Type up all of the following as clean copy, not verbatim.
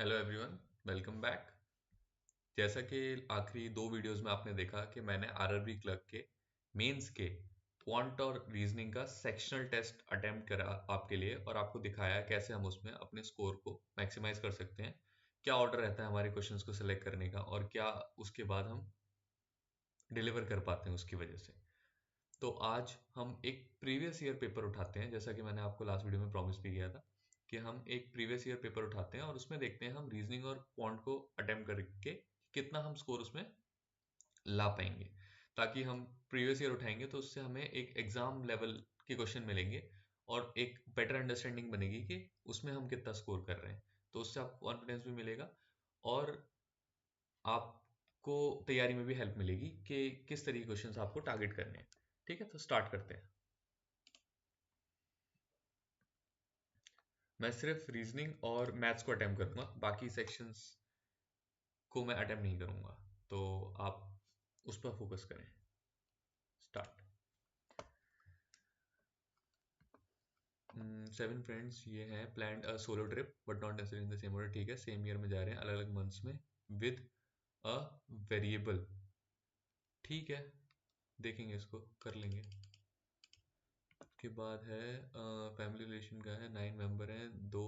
Hello everyone, welcome back. जैसा कि आखिरी दो वीडियोस में आपने देखा कि मैंने आरआरबी क्लर्क के मेंस के क्वांट और रीजनिंग का सेक्शनल टेस्ट अटेम्प्ट करा आपके लिए और आपको दिखाया कैसे हम उसमें अपने स्कोर को मैक्सिमाइज कर सकते हैं, क्या ऑर्डर रहता है हमारे क्वेश्चंस को सिलेक्ट करने का और क्या उसके बाद हम डिलीवर कर पाते हैं उसकी वजह से। तो आज हम एक प्रीवियस ईयर पेपर उठाते हैं, जैसा कि मैंने आपको लास्ट वीडियो में प्रॉमिस भी किया था कि हम एक प्रीवियस ईयर पेपर उठाते हैं और उसमें देखते हैं हम रीजनिंग और क्वांट को अटेम्प्ट करके कितना हम स्कोर उसमें ला पाएंगे, ताकि हम प्रीवियस ईयर उठाएंगे तो उससे हमें एक एग्जाम लेवल के क्वेश्चन मिलेंगे और एक बेटर अंडरस्टैंडिंग बनेगी कि उसमें हम कितना स्कोर कर रहे हैं। तो उससे आपको कॉन्फिडेंस भी मिलेगा और आपको तैयारी में भी हेल्प मिलेगी कि किस तरीके के क्वेश्चंस आपको टारगेट करने हैं। ठीक है, तो स्टार्ट करते हैं। मैं सिर्फ रीजनिंग और मैथ्स को अटेम्प्ट करूंगा, बाकी सेक्शंस को मैं अटेम्प्ट नहीं करूंगा। तो आप उस पर फोकस करें। स्टार्ट। 7 फ्रेंड्स ये हैं planned a solo trip but not necessary in the same order. ठीक है, सेम ईयर में जा रहे हैं, अलग अलग मंथ्स में, विद अ वेरिएबल। ठीक है, देखेंगे, इसको कर लेंगे। के बाद है फैमिली रिलेशन का है, 9 मेंबर हैं, 2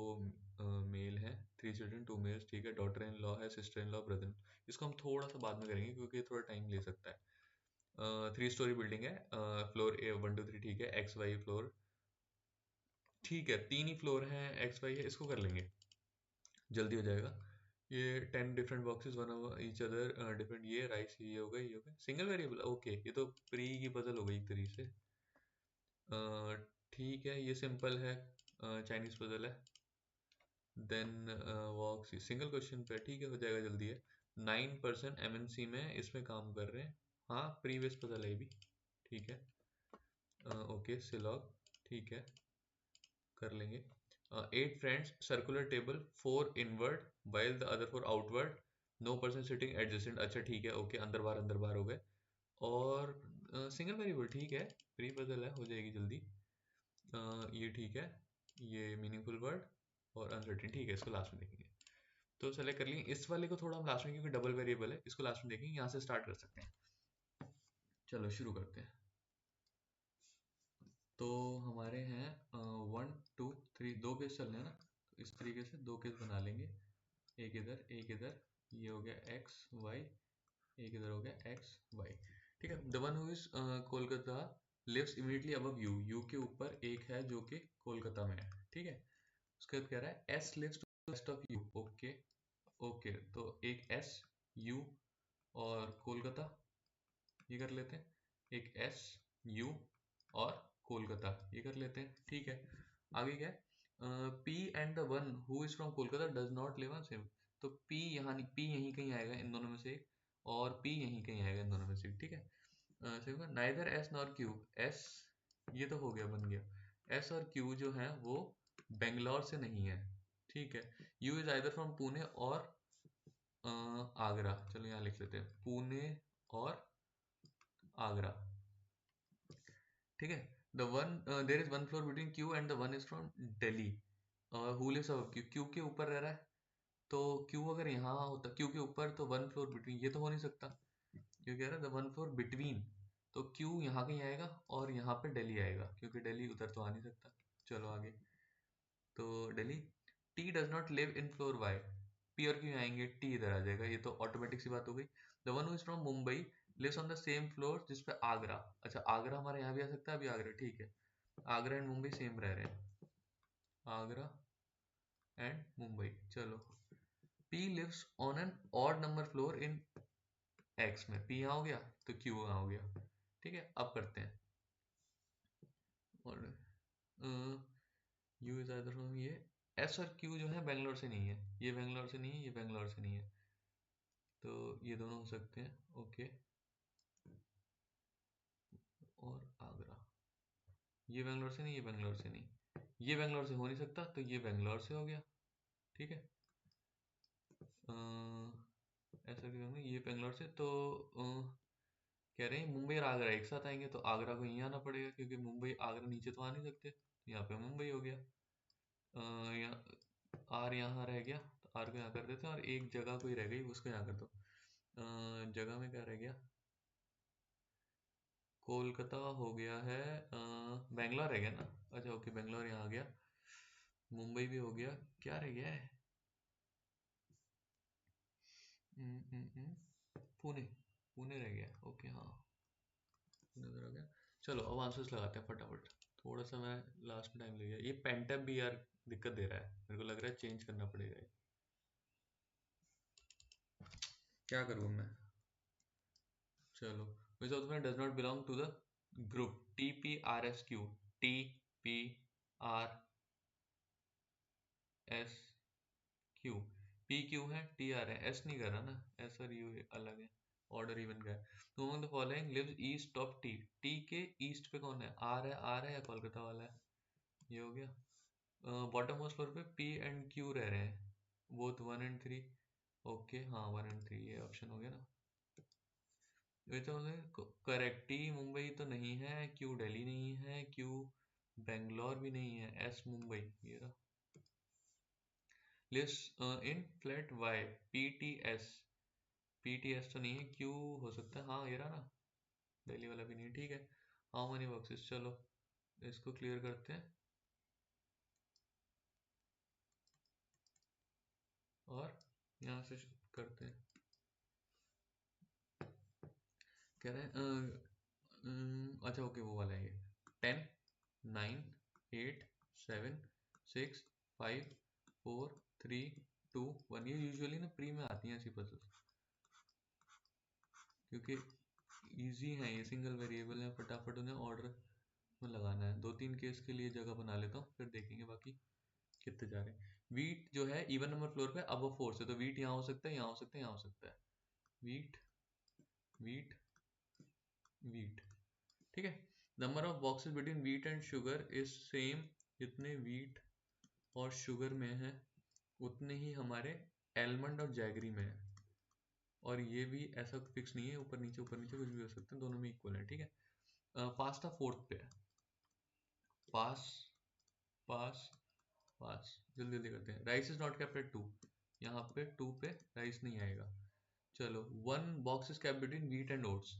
मेल हैं, 3 चिल्ड्रन, 2 मेल्स। ठीक है, डॉटर इन लॉ है, सिस्टर इन लॉ, ब्रदर। इसको हम थोड़ा सा बाद में करेंगे क्योंकि ये थोड़ा टाइम ले सकता है। 3 स्टोरी बिल्डिंग है, फ्लोर ए 1 2 3। ठीक है, एक्स वाई फ्लोर। ठीक है, 3 ही फ्लोर हैं, एक्स वाई है, इसको कर लेंगे, जल्दी हो जाएगा। ये 10 different boxes, one of each other different. ये राइस, ये हो गए, ये हो गए, सिंगल वेरिएबल। ओके, ये तो प्री की पजल हो गई एक तरीके से। ठीक है, ये सिंपल है, चाइनीज पजल है। देन वॉक्स सिंगल क्वेश्चन पे। ठीक है, हो जाएगा, जल्दी है। 9% एमएनसी में इसमें काम कर रहे हैं। हाँ, प्रीवियस पजल है ये भी। ठीक है, ओके, सिलॉग। ठीक है, कर लेंगे। 8 friends, circular table, 4 inward while the other 4 outward, no person sitting adjacent. अच्छा, ठीक है, ओके, अंदर बार हो गए। और सिंगल वेरिएबल। ठीक है, प्री पजल है, हो जाएगी जल्दी। ये ठीक है, ये मीनिंगफुल वर्ड और अनसर्टेन। ठीक है, इसको लास्ट में देखेंगे। तो सेलेक्ट कर लिए। इस वाले को थोड़ा हम लास्ट में, क्योंकि डबल वेरिएबल है, इसको लास्ट में देखेंगे। यहाँ से स्टार्ट कर सकते हैं। चलो शुरू करते हैं। तो हमारे हैं 1 2 3, 2 केस चल रहे हैं ना, तो इस तरीके से 2 केस बना लेंगे। एक इधर, एक इधर। ये हो गया एक्स वाई, एक इधर हो गया एक्स वाई। ठीक है, the one who is Kolkata lives immediately above U. U के ऊपर एक है जो कि कोलकाता में है। ठीक है, उसके बाद कह रहा है S lives to west of U. Okay, okay, तो एक एस, यू और कोलकाता, ये कर लेते हैं। एक एस, यू और कोलकाता, ये कर लेते हैं। ठीक है, आगे क्या है, P and the one who is from Kolkata does not live on same. तो पी यहाँ, पी यहीं कहीं आएगा इन दोनों में से एक, और पी यहीं कहीं आएगा इन दोनों में से एक। ठीक है, neither S nor Q. S, ये तो हो गया, बन गया। एस और क्यू जो है वो बेंगलोर से नहीं है। ठीक है, you is either from Pune और आगरा। चलो यहाँ लिख लेते हैं, पुणे और आगरा। ठीक है, the one there is one floor between Q and the one is from Delhi. Who lives above Q, Q के ऊपर रह रहा है। तो क्यू अगर यहाँ होता, क्यू के ऊपर, तो वन फ्लोर बिटवीन, ये तो हो नहीं सकता। क्यों कह रहा है द वन फ्लोर बिटवीन, तो क्यू यहाँ कहीं आएगा और यहाँ पे दिल्ली आएगा, क्योंकि दिल्ली उधर तो आ नहीं सकता। चलो आगे, तो Delhi. T does not live in floor Y. P और क्यू आएंगे, टी इधर आ जाएगा, ये तो ऑटोमेटिक सी बात हो गई। The one who is from Mumbai lives on the same floor जिस पे आगरा। अच्छा, आगरा हमारे यहाँ भी आ सकता है, अभी आगरा। ठीक है, आगरा एंड मुंबई सेम रह रहे हैं, आगरा एंड मुंबई। चलो, P lives on an odd number floor in X में। पी यहाँ हो गया तो क्यू यहाँ हो गया। ठीक है, अब करते हैं। और यू इज अदर फ्रॉम, ये एस और क्यू जो है बेंगलोर से नहीं है, ये बेंगलोर से नहीं है, ये बेंगलोर से नहीं है, तो ये दोनों हो सकते हैं। ओके, और आगरा, ये बेंगलोर से नहीं, ये बेंगलोर से नहीं, ये बेंगलोर से हो नहीं सकता, तो ये बेंगलोर से हो गया। ठीक है, ऐसा क्यों होंगे, ये बेंगलोर से तो कह रहे हैं मुंबई और आगरा एक साथ आएंगे, तो आगरा को यहीं आना पड़ेगा, क्योंकि मुंबई आगरा नीचे तो आ नहीं सकते, तो यहाँ पे मुंबई हो गया। यहाँ आर यहाँ रह गया, तो आर को यहाँ कर देते हैं और एक जगह कोई रह गई उसको यहाँ कर दो। जगह में क्या रह गया, कोलकाता हो गया है, बेंगलोर रह गया ना। अच्छा ओके, बेंगलोर यहाँ आ गया, मुंबई भी हो गया, क्या रह गया है, पुणे, पुणे रह गया, ओके हाँ पुणे उधर हो गया। चलो अब आंसर्स लगाते हैं फटाफट, थोड़ा सा मैं लास्ट में टाइम ले गया, ये पेंटअप भी यार दिक्कत दे रहा है, मेरे को लग रहा है चेंज करना पड़ेगा ये। क्या करूँ मैं, चलो which of the following does not belong to the group TPRSQ, TPRSQ, P Q है, टी आर है, एस नहीं कर रहा ना, एस और यू अलग है, ऑर्डर इवन का है। तो among the following lives east of T, T के ईस्ट पे कौन है, आर है या कोलकाता वाला है, ये हो गया। बॉटम मोस्ट फ्लोर पे पी एंड क्यू रह रहे हैं, बोथ 1 and 3, ओके हाँ 1 and 3, ये ऑप्शन हो गया ना। ये तो करेक्ट, टी मुंबई तो नहीं है, क्यू दिल्ली नहीं है, क्यू बेंगलोर भी नहीं है, एस मुंबई ये रहा। List in flat Y, PTS, PTS तो नहीं है, क्यू हो सकता है, हाँ ये रहा ना, दिल्ली वाला भी नहीं है, ठीक है। हाउ मनी बॉक्सेस, चलो इसको क्लियर करते हैं और यहाँ से करते हैं। कह रहे हैं अच्छा ओके वो वाला है ये, 10, 9, 8, 7, 6, 5, 4, 3, 2, 1, ये यूजुअली ना प्री में आती हैं ऐसी पजल्स, क्योंकि इजी है, ये सिंगल वेरिएबल है, फटाफट उन्हें ऑर्डर में लगाना है। 2-3 केस के लिए जगह बना लेता हूँ, फिर देखेंगे बाकी कितने जा रहे हैं। वीट जो है इवन नंबर फ्लोर पे अब 4 से, तो वीट यहाँ हो सकता है, यहाँ हो सकता है, यहाँ हो सकता है, वीट वीट वीट, ठीक है। Number of boxes between wheat and sugar is same, जितने वीट और शुगर में है उतने ही हमारे एलमंड और जैगरी में है, और ये भी ऐसा फिक्स नहीं है, ऊपर नीचे कुछ भी हो सकते हैं, दोनों में इक्वल है, ठीक है। पास्ता फोर्थ पे है, पास पास पास, जल्दी जल्दी करते हैं। Rice is not kept at 2, यहाँ पे 2 पे राइस नहीं आएगा। चलो 1 box is kept between wheat and oats,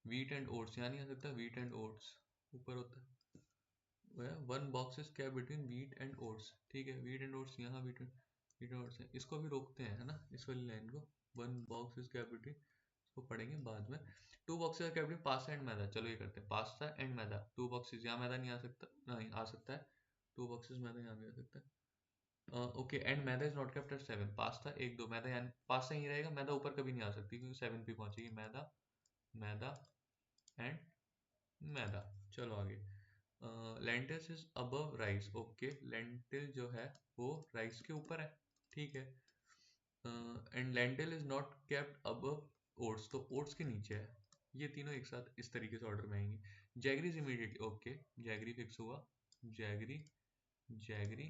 wheat and oats यहाँ नहीं आ सकता, वीट एंड ओट्स ऊपर होता है। 1 box is kept between wheat and oats, ठीक है, वीट एंड ओट्स यहाँ वीट एंड ओट्स है, इसको भी रोकते हैं है ना, इस वाली लाइन को। 1 बॉक्स इज केप्ट बिटवीन, इसको पढ़ेंगे बाद में। 2 boxes are kept between pasta and maida, चलो ये करते हैं, पास्ता एंड मैदा 2 बॉक्सेस, यहाँ मैदा नहीं आ सकता, नहीं आ सकता है, 2 बॉक्सेस मैदा यहाँ भी आ सकता है। Okay and maida is not kept at 7, pasta 1 2 मैदा, यानी पास्ता यहीं रहेगा, मैदा ऊपर कभी नहीं आ सकती क्योंकि 7 पे पहुंचेगी, मैदा मैदा एंड मैदा। चलो आगे, lentils is above rice, okay lentil जो है वो राइस के ऊपर है, ठीक है। And lentil is not kept above oats, तो ओट्स के नीचे है, ये तीनों एक साथ इस तरीके से ऑर्डर में आएंगे। Jaggery is immediately, okay jaggery fix हुआ, जैगरी जैगरी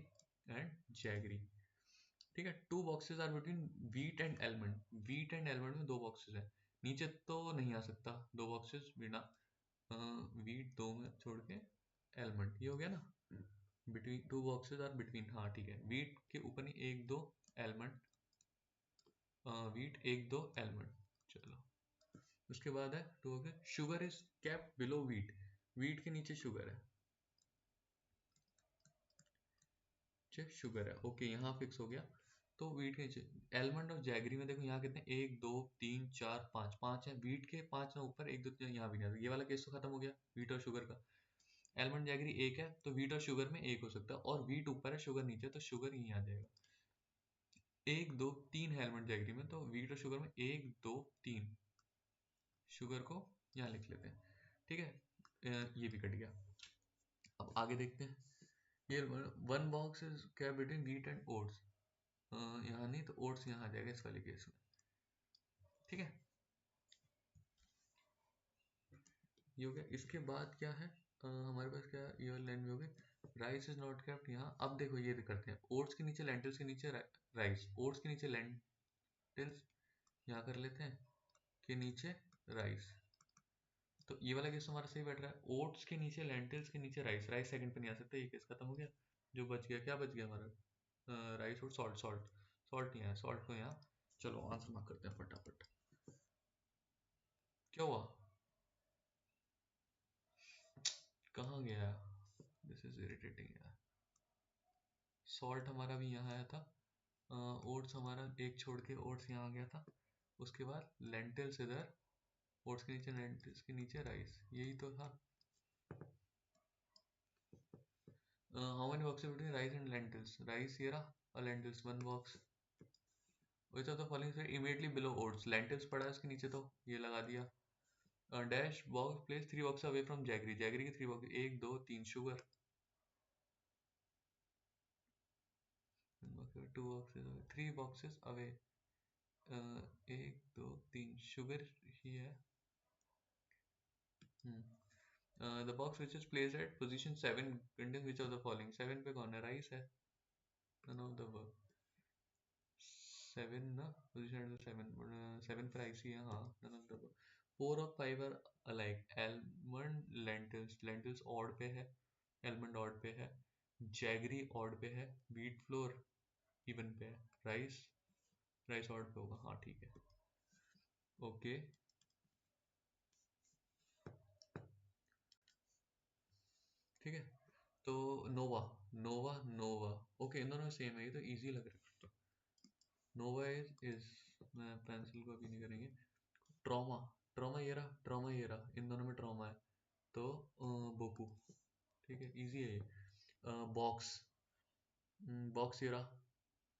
एंड जैगरी, ठीक है। 2 boxes are between wheat and almond, wheat and almond में 2 बॉक्सेस है, नीचे तो नहीं आ सकता 2 बॉक्सेस बिना, वीट 2 में छोड़ के एलमंड, ये हो गया ना। बिटवीन 2 बॉक्सेस आर बिटवीन, हाँ ठीक है, वीट के ऊपर नहीं, 1 2 एलमंड, वीट 1 2 एलमंड, चलो उसके बाद है 2 हो गया। Sugar is kept below wheat, wheat के नीचे शुगर है, ठीक शुगर है, ओके यहाँ फिक्स हो गया। तो वीट के नीचे एलमंड और जैगरी में देखो यहाँ कितने, 1 2 3 4 5, 5 है, वीट के 5 ना ऊपर, 1 2 3 यहाँ भी नहीं आता, ये वाला केस तो खत्म हो गया वीट और शुगर का। एलमंड जैगरी 1 है, तो वीट और शुगर में 1 हो सकता है, और वीट ऊपर है शुगर नीचे, तो शुगर यहीं आ जाएगा। 1 2 3 है एलमंड जैगरी में, तो वीट और शुगर में 1 2 3, शुगर को यहाँ लिख लेते हैं, ठीक है। ये भी कट गया। अब आगे देखते हैं, ये 1 बॉक्स इज क्या बिटवीन वीट एंड ओट्स, यहाँ नहीं तो ओट्स यहाँ आ जाएगा इस वाले केस में, ठीक है। ये हो गया, इसके बाद क्या है, हमारे पास क्या ये वाली लाइन में हो गई, राइस इज नॉट केप्ट यहाँ। अब देखो ये करते हैं, ओट्स के नीचे लेंटिल्स के नीचे राइस, ओट्स के नीचे लेंटिल्स यहाँ कर लेते हैं, के नीचे राइस, तो ये वाला केस हमारा सही बैठ रहा है, ओट्स के नीचे लेंटिल्स के नीचे राइस, राइस सेकंड पे नहीं आ सकता, ये केस खत्म हो गया। जो बच गया, क्या बच गया हमारा, राइस और सॉल्ट, सॉल्ट नहीं आया, सॉल्ट को यहाँ, चलो आंसर मार्क करते हैं फटाफट। क्या हुआ, कहाँ गया, दिस इज इरिटेटिंग यार। सॉल्ट हमारा भी यहाँ आया था, ओट्स हमारा एक छोड़ के ओट्स यहाँ आ गया था, उसके बाद लेंटिल्स इधर, ओट्स के नीचे लेंटिल्स के नीचे राइस, यही तो था। How many boxes between rice and lentils, rice ये रहा और lentils one box, which of the following is immediately below oats, lentils पड़ा है उसके नीचे तो ये लगा दिया, dash box place 3 box away from jaggery, jaggery के 3 box, 1 2 3 sugar, 2 boxes away, 3 boxes away, 1 2 3 sugar ही है। The box which is placed at position 7 contains which of the following, 7 पे कौन है, राइस है, नन ऑफ द वर्क, 7 ना, position 7, 7 पर rice ही है, हाँ, नन ऑफ द वर्क। 4 और 5 are alike, almond lentils, lentils odd पे है, एलमंड ऑड पे है, जैगरी ऑड पे है, व्हीट फ्लोर इवन पे है, राइस, राइस ऑड पे होगा, हाँ ठीक है, ओके। ठीक है, तो नोवा, नोवा नोवा, ओके, इन दोनों सेम है, ये तो इजी लग रहा है, तो नोवा इज मैं पेंसिल को अभी नहीं करेंगे। ट्रॉमा, ट्रॉमा ये रहा, ट्रॉमा ये रहा, इन दोनों में ट्रॉमा है, तो बोपू, ठीक है, इजी है ये। बॉक्स, बॉक्स ये रहा,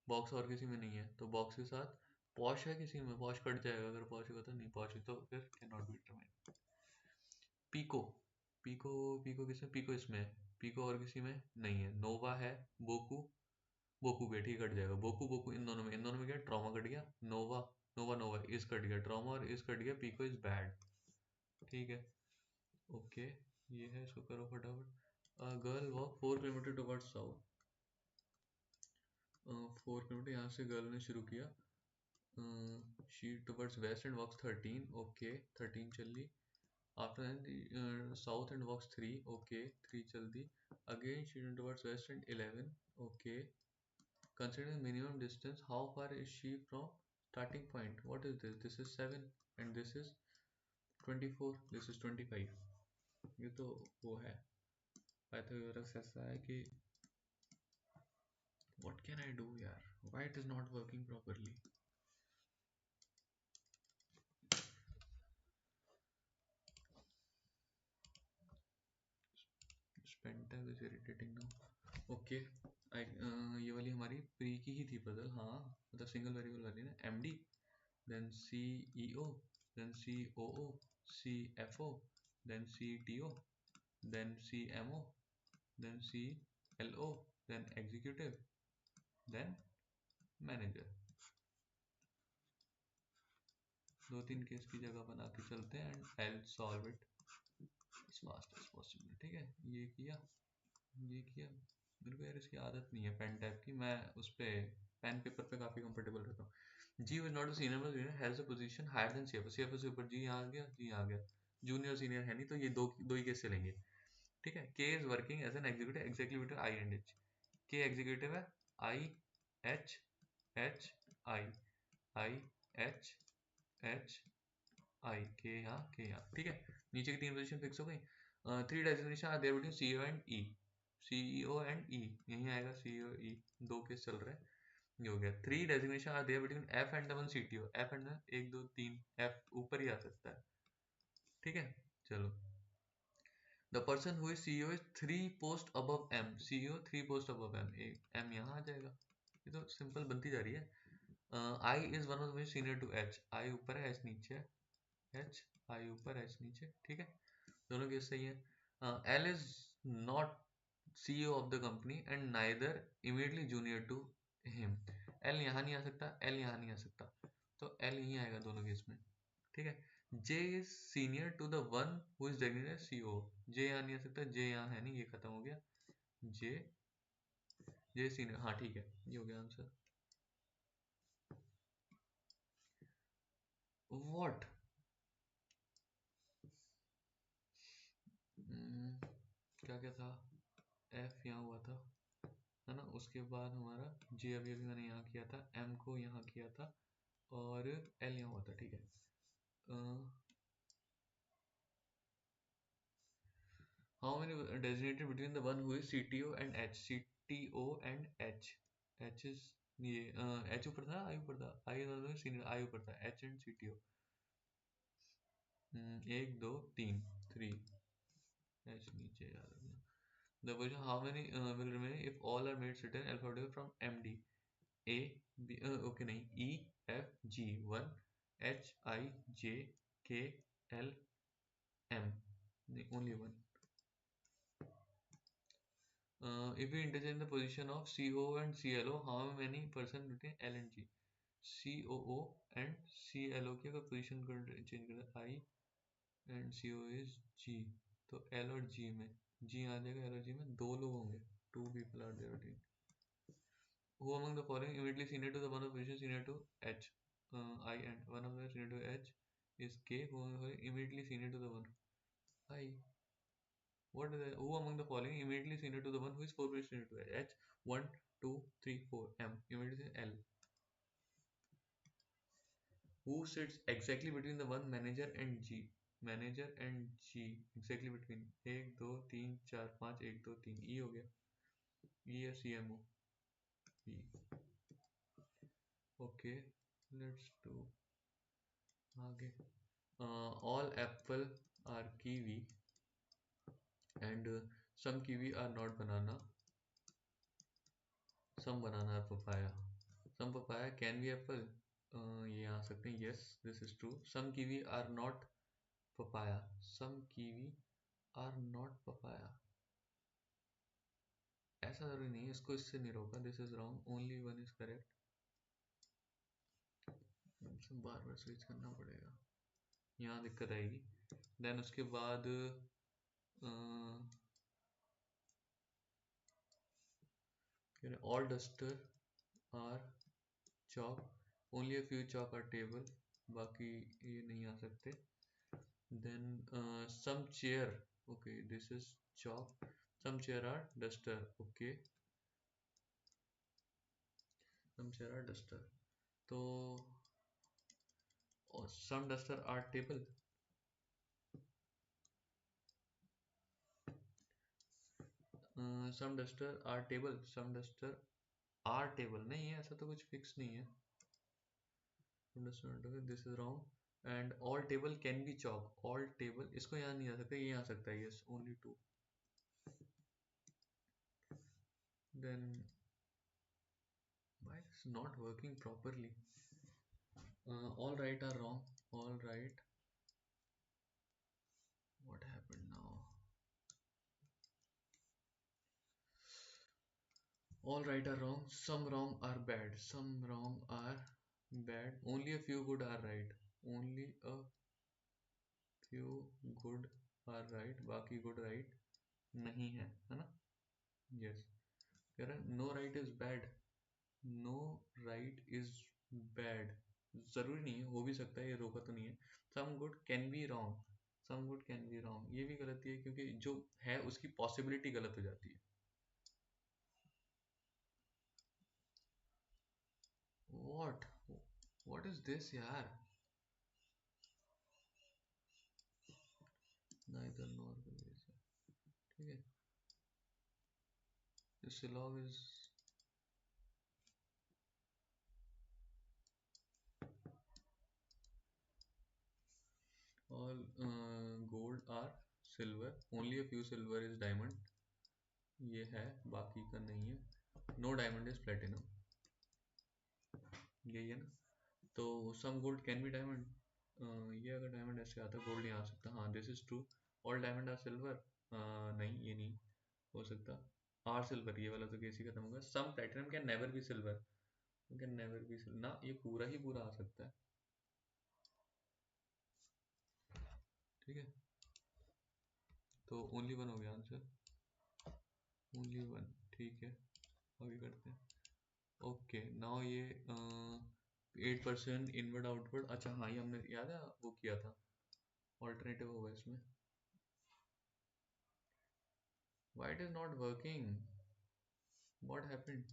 बॉक्स और किसी में नहीं है, तो बॉक्स के साथ पॉश है, किसी में पॉश कट जाएगा, अगर पॉश होगा तो, नहीं पॉश है तो फिर कैन नॉट बी डिटरमाइंड। पीको, पीको, पीको किसमें, पीको इसमें है, पीको और किसी में नहीं है, नोवा है, बोकू, बोकू भी ठीक कट जाएगा, बोकू बोकू इन दोनों में, इन दोनों में क्या, ट्रॉमा कट गया, नोवा, नोवा नोवा इस कट गया, ट्रॉमा और इस कट गया, पीको इज बैड, ठीक है, ओके। ये है, इसको करो फटाफट। Girl walk 4 kilometer towards south, 4 kilometer यहाँ से गर्ल ने शुरू किया, she towards west and walks 13, okay 13 चल ली, after that south and walks 3, okay 3 चल दी, again she towards west and 11, okay, considering the minimum distance, how far is she from starting point, what is this, this is 7 and this is 24, this is 25, ये तो वो है, Pythagoras ऐसा है कि what can I do यार, why it is not working properly, Spentag is irritating now, okay। ये वाली हमारी प्री की ही थी पजल, हाँ मतलब सिंगल वेरिएबल वाली ना, MD, then CEO, then COO, CFO, then CTO, then CMO, then CLO, then executive, then manager, 2-3 case की जगह बना के चलते हैं and I'll solve it as fast as possible, ठीक है, ये किया, ये किया, मेरे को यार इसकी आदत नहीं है पेन टैप की, मैं उस पे पेन पेपर पे काफी कंफर्टेबल रहता हूँ। जी was not a senior but junior, has a position higher than CFO, CFO से ऊपर, जी यहाँ आ गया, जी यहाँ आ गया, जूनियर सीनियर है नहीं, तो ये दो ही केस चलेंगे, ठीक है। K is working as an executive, executive I and H, K executive है, I H H I, I H H I, के यहाँ, ठीक है, नीचे की 3 पोजीशन फिक्स हो गई। 3 designation are there between CEO and E, CEO and E यहीं आएगा, सीईओ ई, 2 केस चल रहे हैं, ये हो गया। 3 designation are there between F and one CTO, F and 1 2 3, F ऊपर ही आ सकता है, ठीक है, चलो। The person who is CEO is 3 post above M, CEO 3 post above M, एक M यहाँ आ जाएगा, ये तो सिंपल बनती जा रही है। I is one of the senior to H, I ऊपर है H नीचे है, H I ऊपर H नीचे, ठीक है, दोनों केस सही है। L is not CEO of the company and neither immediately junior to him, L यहाँ नहीं आ सकता, L यहाँ नहीं आ सकता, तो L यहीं आएगा दोनों केस में, ठीक है। J is senior to the one who is designated as CEO, J यहाँ नहीं आ सकता, J यहाँ है नहीं, ये खत्म हो गया, J, J senior, हाँ ठीक है, ये हो गया आंसर। What? क्या क्या था, F यहाँ हुआ था, है ना। उसके बाद हमारा J अभी अभी मैंने यहाँ किया था, M को यहाँ किया था और L यहाँ हुआ था, ठीक है। How many designated between the one who is CTO and H? CTO and H. H is ये H ऊपर था, I ऊपर था, I सीनियर, I ऊपर था, H and CTO। एक दो तीन, 3, H नीचे यार। The question, how many will remain if all are made certain alphabetical from MD? A, B, okay नहीं, E, F, G, 1, H, I, J, K, L, M, only one. If we interchange the position of COO and CLO, how many percent between L and G? COO and CLO की अगर position change कर I and CO is G, तो L और G में G आ जाएगा, L और G में 2 लोग होंगे, 2 people are there between. Who among the following immediately senior to the one of position senior to H? I and one of the senior to H is K. Who immediately senior to the one I? What is who among the following immediately senior to the one who is 4 position senior to H? 1, 2, 3, 4. M immediately L. Who sits exactly between the one manager and G? Manager and G exactly between 1 2 3 4 5 1 2 3 E हो गया, E या CMO E. Okay, let's do आगे. All apple are kiwi and some kiwi are not banana. Some banana are papaya. Some papaya can be apple. ये आ सकते हैं. Yes, this is true. Some kiwi are not papaya. Some kiwi are not papaya. ऐसा जरूरी नहीं है, इसको इससे नहीं रोका. This is wrong. Only one is correct. Bar bar switch करना पड़ेगा, यहाँ दिक्कत आएगी. देन उसके बाद all duster are chalk, only a few chalk are table, बाकी ये नहीं आ सकते. Then some chair, okay, this is chalk, some chair are duster, okay, some chair are duster, तो some duster are table. some duster are table, some duster are table नहीं है, ऐसा तो कुछ फिक्स नहीं है. This is wrong. And all table can be chalk. All table इसको यहाँ नहीं आ सकता, ये आ सकता है. Yes, only 2. Then why is not working properly? All right are wrong. All right. What happened now? All right are wrong. Some wrong are bad. Some wrong are bad. Only a few good are right. Only a few good are right. बाकी good right नहीं है, है ना? Yes. कह रहा है no right is bad. No right is bad. जरूरी नहीं है, हो भी सकता है, ये रोका तो नहीं है. Some good can be wrong. Some good can be wrong. ये भी गलती है क्योंकि जो है उसकी पॉसिबिलिटी गलत हो जाती है. What? What is this यार? Neither nor भी ऐसा. ठीक है. This log is all gold are silver. Only a few silver is diamond. ये है, बाकी का नहीं है. No diamond is platinum. यही है ना. तो some gold can be diamond. ये अगर डायमंड ऐसे आता, गोल्ड नहीं आ सकता. हाँ, this is true. All diamond are silver. नहीं, ये नहीं हो सकता. आर सिल्वर, ये वाला तो केस ही खत्म होगा. Some platinum can never be silver. Can never be silver ना, ये पूरा ही पूरा आ सकता है. ठीक है, तो ओनली वन हो गया आंसर. Only one. ठीक है, आगे करते हैं. ओके, नाउ ये 8% इनवर्ड आउटवर्ड. अच्छा हाँ, ये हमने याद है वो किया था. ऑल्टरनेटिव होगा इसमें. Why it is not working? What happened?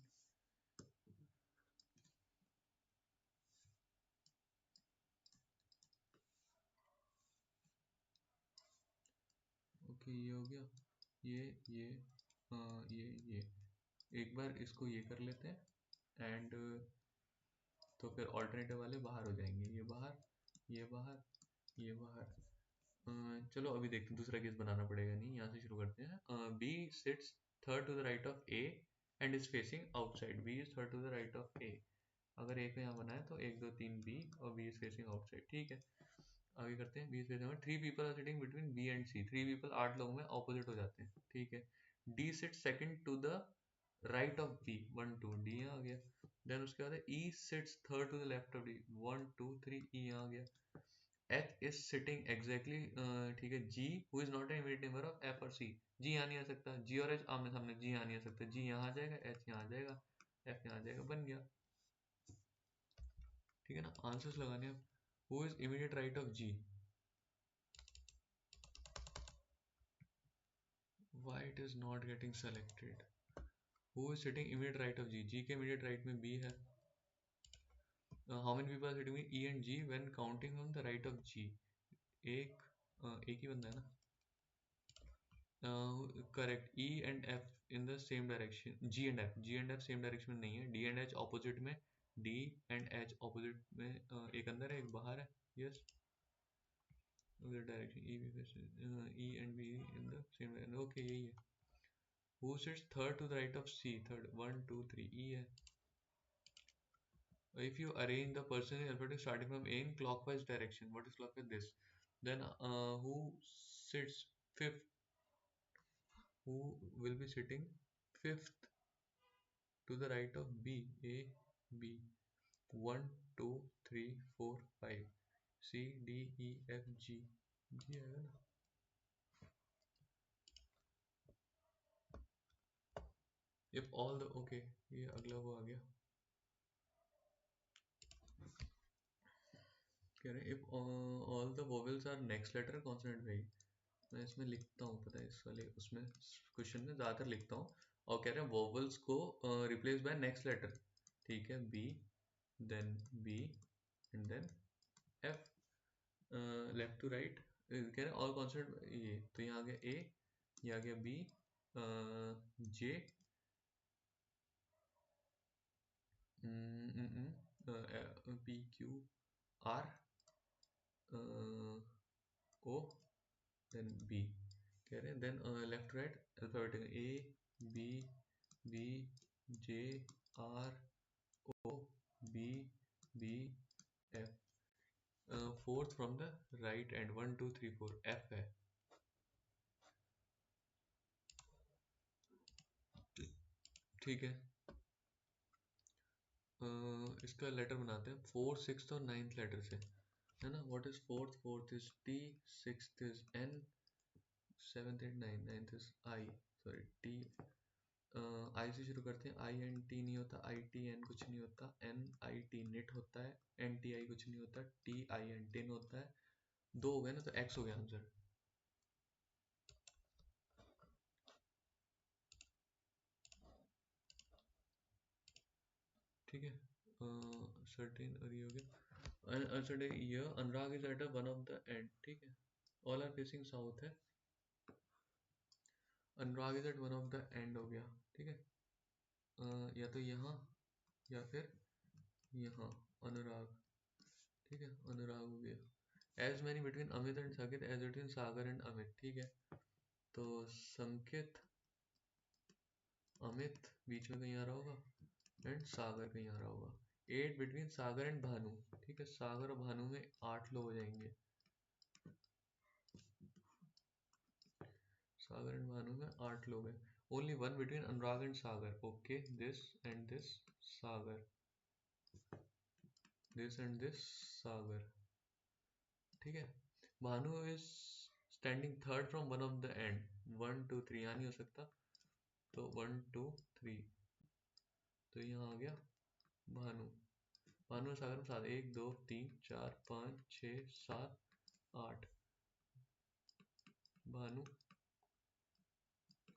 Okay ये हो गया, ये ये एक बार इसको ये कर लेते हैं एंड तो फिर ऑल्टरनेटिव वाले बाहर हो जाएंगे, ये बाहर, ये बाहर, ये बाहर। चलो अभी देखते हैं, दूसरा केस बनाना पड़ेगा नहीं, यहाँ से शुरू करते हैं। B sits third to the right of A and is facing outside, B is third to the right of A. अगर ए को यहाँ बनाए तो 1 2 3 बी और बी इज फेसिंग आउटसाइड, ठीक है। आगे करते हैं, B is facing, 3 people are sitting between B and C, 3 people 8 लोगों में ऑपोजिट हो जाते हैं, ठीक है। D sit second to the right of B, 1 2, D यहाँ आ गया। देन उसके बाद E sits third to the left of D, 1 2 3, E यहाँ आ गया। H is sitting exactly, ठीक है, G who is not an immediate neighbor of F और C, G यहाँ नहीं आ सकता, G और H आमने सामने, G यहाँ नहीं आ सकता, G यहाँ आ जाएगा, H यहाँ आ जाएगा, F यहाँ आ जाएगा, बन गया, ठीक है ना। आंसर्स लगाने हैं, who is immediate right of G, why it is not getting selected, who is sitting immediate right of G, G के immediate right में B है। How many people are sitting with E and G when counting on the right of G, एक ही बंदा है ना। Correct, E and F in the same direction, G and F same direction में नहीं है, D and H opposite में, D and H opposite में, एक अंदर है एक बाहर है, yes, direction E and B in the same direction, okay यही है। Who sits third to the right of C, third 1 2 3, E है। If you arrange the person in alphabetical starting from A in clockwise direction, what is clockwise? This. Then who sits fifth? Who will be sitting fifth to the right of B, A, B, 1 2 3 4 5, C D E F G, G आएगा ना। If all the, okay, ये अगला वो आ गया, कह रहे if all the vowels are next letter consonant vague, मैं इसमें लिखता हूँ, पता है इस वाले उसमें क्वेश्चन में ज़्यादातर लिखता हूँ, और कह रहे हैं वोवल्स को रिप्लेस बाय नेक्स्ट लेटर, ठीक है, B, then B and then F, left to right, कह रहे हैं ऑल कॉन्सोनेंट, ये तो यहाँ आ गया ए, ये आ गया B, J, P Q R, O, then B, कह रहे हैं then left right alphabetical A B B J R O B B F, fourth from the right and 1 2 3 4, F है, ठीक है। इसका लेटर बनाते हैं, 4 6 और 9th लेटर से, है ना। What is fourth, fourth is T, sixth is N, 7th 8 9, 9th is I, sorry T, I से शुरू करते हैं, आई एन टी नहीं होता, आई टी एन कुछ नहीं होता, एन आई टी निट होता है, एन टी आई कुछ नहीं होता, टी आई एन टिन होता है, दो हो गए ना, तो एक्स हो गया आंसर, ठीक है। सर्टेन और ये हो गया, uncertain year, Anurag is at one of the end, ठीक है, ऑल आर फेसिंग साउथ है, Anurag is at one of the end हो गया, ठीक है। या तो यहाँ या फिर यहाँ, अनुराग, ठीक है, अनुराग हो गया। As many between Amit and Sankit as between Sagar and Amit, ठीक है, तो संकित अमित बीच में कहीं आ रहा होगा एंड सागर कहीं आ रहा होगा, 8 बिटवीन सागर एंड भानु, ठीक है, सागर और भानु में 8 लोग हो जाएंगे, सागर एंड भानु में 8 लोग हैं, only 1 between Anurag and Sagar, okay, this and this Sagar, this and this Sagar, ठीक है। Bhanu is standing third from one of the end, 1 2 3 यहाँ नहीं हो सकता, तो 1 2 3, तो यहाँ आ गया भानु, भानु और सागर में 7, 1 2 3 4 5 6 7 8, भानु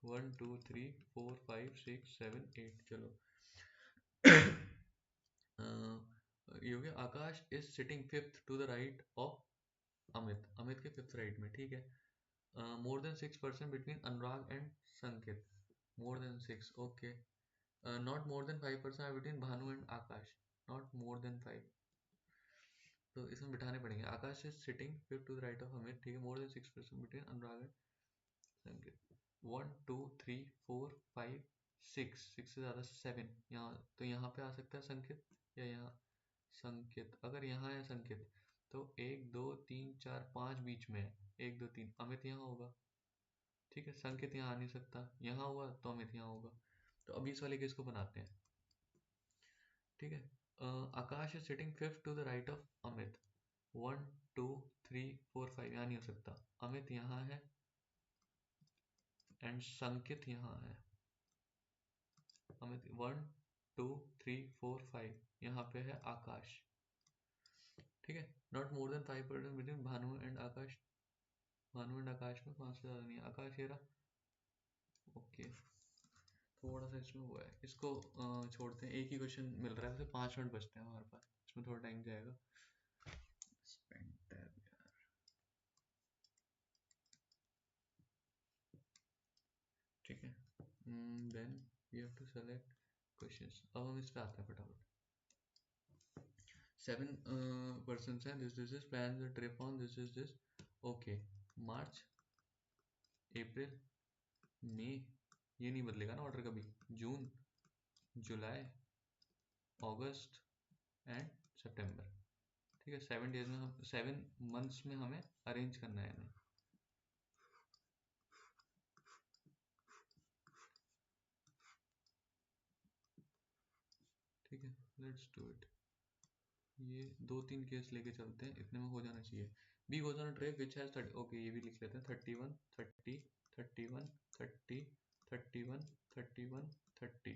1 2 3 4 5 6 7 8 चलो ये हो गया। Akash is sitting fifth to the right of Amit, Amit के फिफ्थ राइट में, ठीक है। More than 6% between Anurag and Sankit, more than 6, okay. Not more than 5% between Bhanu and Akash, not more than 5, तो इसमें बिठाने पड़ेंगे। Akash is sitting fifth to the right of Amit, ठीक है। More than 6% between Anurag and Sankit. 1 2 3 4 5 6, 6 से ज़्यादा 7 यहाँ, तो यहाँ पे आ सकता है संकित या यहाँ संकित। अगर यहाँ है संकित तो 1 2 3 4 5 बीच में है, 1 2 3, अमित यहाँ होगा, ठीक है। संकित यहाँ आ नहीं सकता, यहाँ हुआ तो अमित यहाँ होगा। तो अभी इस वाले केस को बनाते हैं, ठीक है। Akash is sitting fifth to the right of Amit, 1 2 3 4 5 यहाँ नहीं हो सकता, अमित यहाँ है एंड संकित यहाँ है। अमित 1 2 3 4 5 यहाँ पे है आकाश, ठीक है। Not more than 5% between Bhanu and Akash, Bhanu and Akash में 5 से ज़्यादा नहीं है, आकाश ये रहा, ओके। थोड़ा सा इसमें हुआ है, इसको छोड़ते हैं। एक ही क्वेश्चन मिल रहा है, वैसे 5 मिनट बचते हैं हमारे पास, इसमें थोड़ा टाइम जाएगा। ठीक है, then we have to select questions. अब हम इस पे आते हैं फटाफट। 7 हैं, this this is plan the trip on this okay. March, April, मई, ये नहीं बदलेगा ना ऑर्डर कभी, जून, जुलाई, अगस्त एंड सितंबर, ठीक है। 7 डेज में हम 7 मंथ्स में हमें अरेंज करना है इन्हें, ठीक है। Let's do it. ये 2-3 केस लेके चलते हैं, इतने में हो जाना चाहिए। B goes on a trip which has 30, okay ये भी लिख लेते हैं। 31 30 31 30 31 31 30।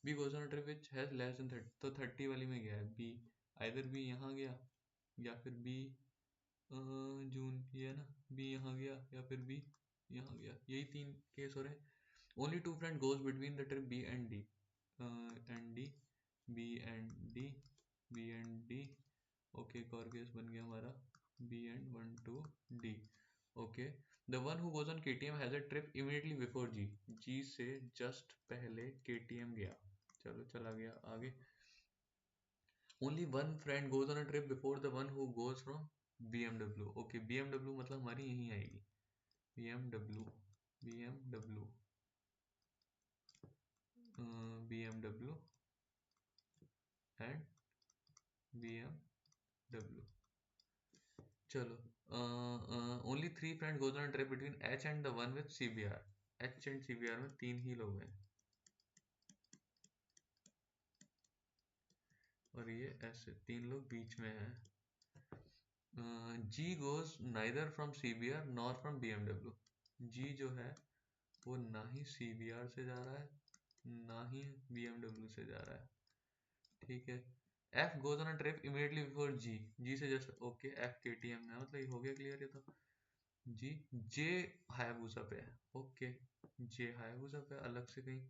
B goes on a trip which has less than 30, तो 30 वाली में गया है बी, आइदर बी यहाँ गया या फिर बी जून, ये है ना, बी यहाँ गया या फिर बी यहाँ गया, यही 3 केस हो रहे हैं। Only 2 friend goes between the trip B and D, and D, B and D, B and D, okay. एक और केस बन गया हमारा B and 1 2 D, okay. The one who goes on KTM has a trip immediately before G, G से just पहले KTM गया, चलो चला गया आगे। Only one friend goes on a trip before the one who goes from BMW, okay. BMW मतलब हमारी यहीं आएगी, BMW BMW BMW and BMW, चलो। Only 3 friend goes on trip between H and the one with CBR, H and CBR में 3 ही लोग हैं, और ये ऐसे 3 लोग बीच में हैं। G goes neither from CBR nor from BMW, G जो है वो ना ही CBR से जा रहा है ना ही BMW से जा रहा है, ठीक है। F goes on a trip immediately before G, G से जस्ट, ओके। F KTM में, मतलब ये हो गया क्लियर, ये तो जी। J हायाबुसा पे है, ओके। J हायाबुसा पे अलग से कहीं,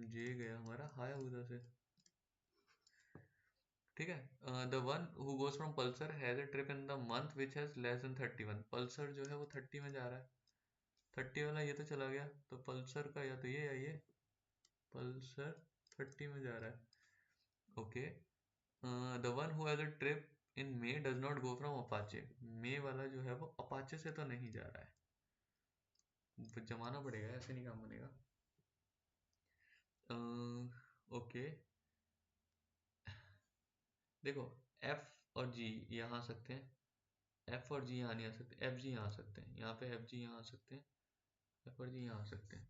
J गया हमारा हायाबुसा से, ठीक है। The one who goes from Pulsar has a trip in the month which has less then 31, Pulsar जो है वो 30 में जा रहा है, 30 वाला ये तो चला गया, तो पल्सर का या तो ये या ये, पल्सर 30 में जा रहा है, okay. The one who has a trip in May does not go from Apache, May वाला जो है वो अपाचे से तो नहीं जा रहा है, तो जमाना पड़ेगा, ऐसे नहीं काम बनेगा, ओके। देखो F और G यहाँ आ सकते हैं, F और G यहाँ नहीं आ सकते, FG यहाँ आ सकते हैं, यहाँ पे FG यहाँ आ सकते हैं, F और G यहाँ आ सकते हैं।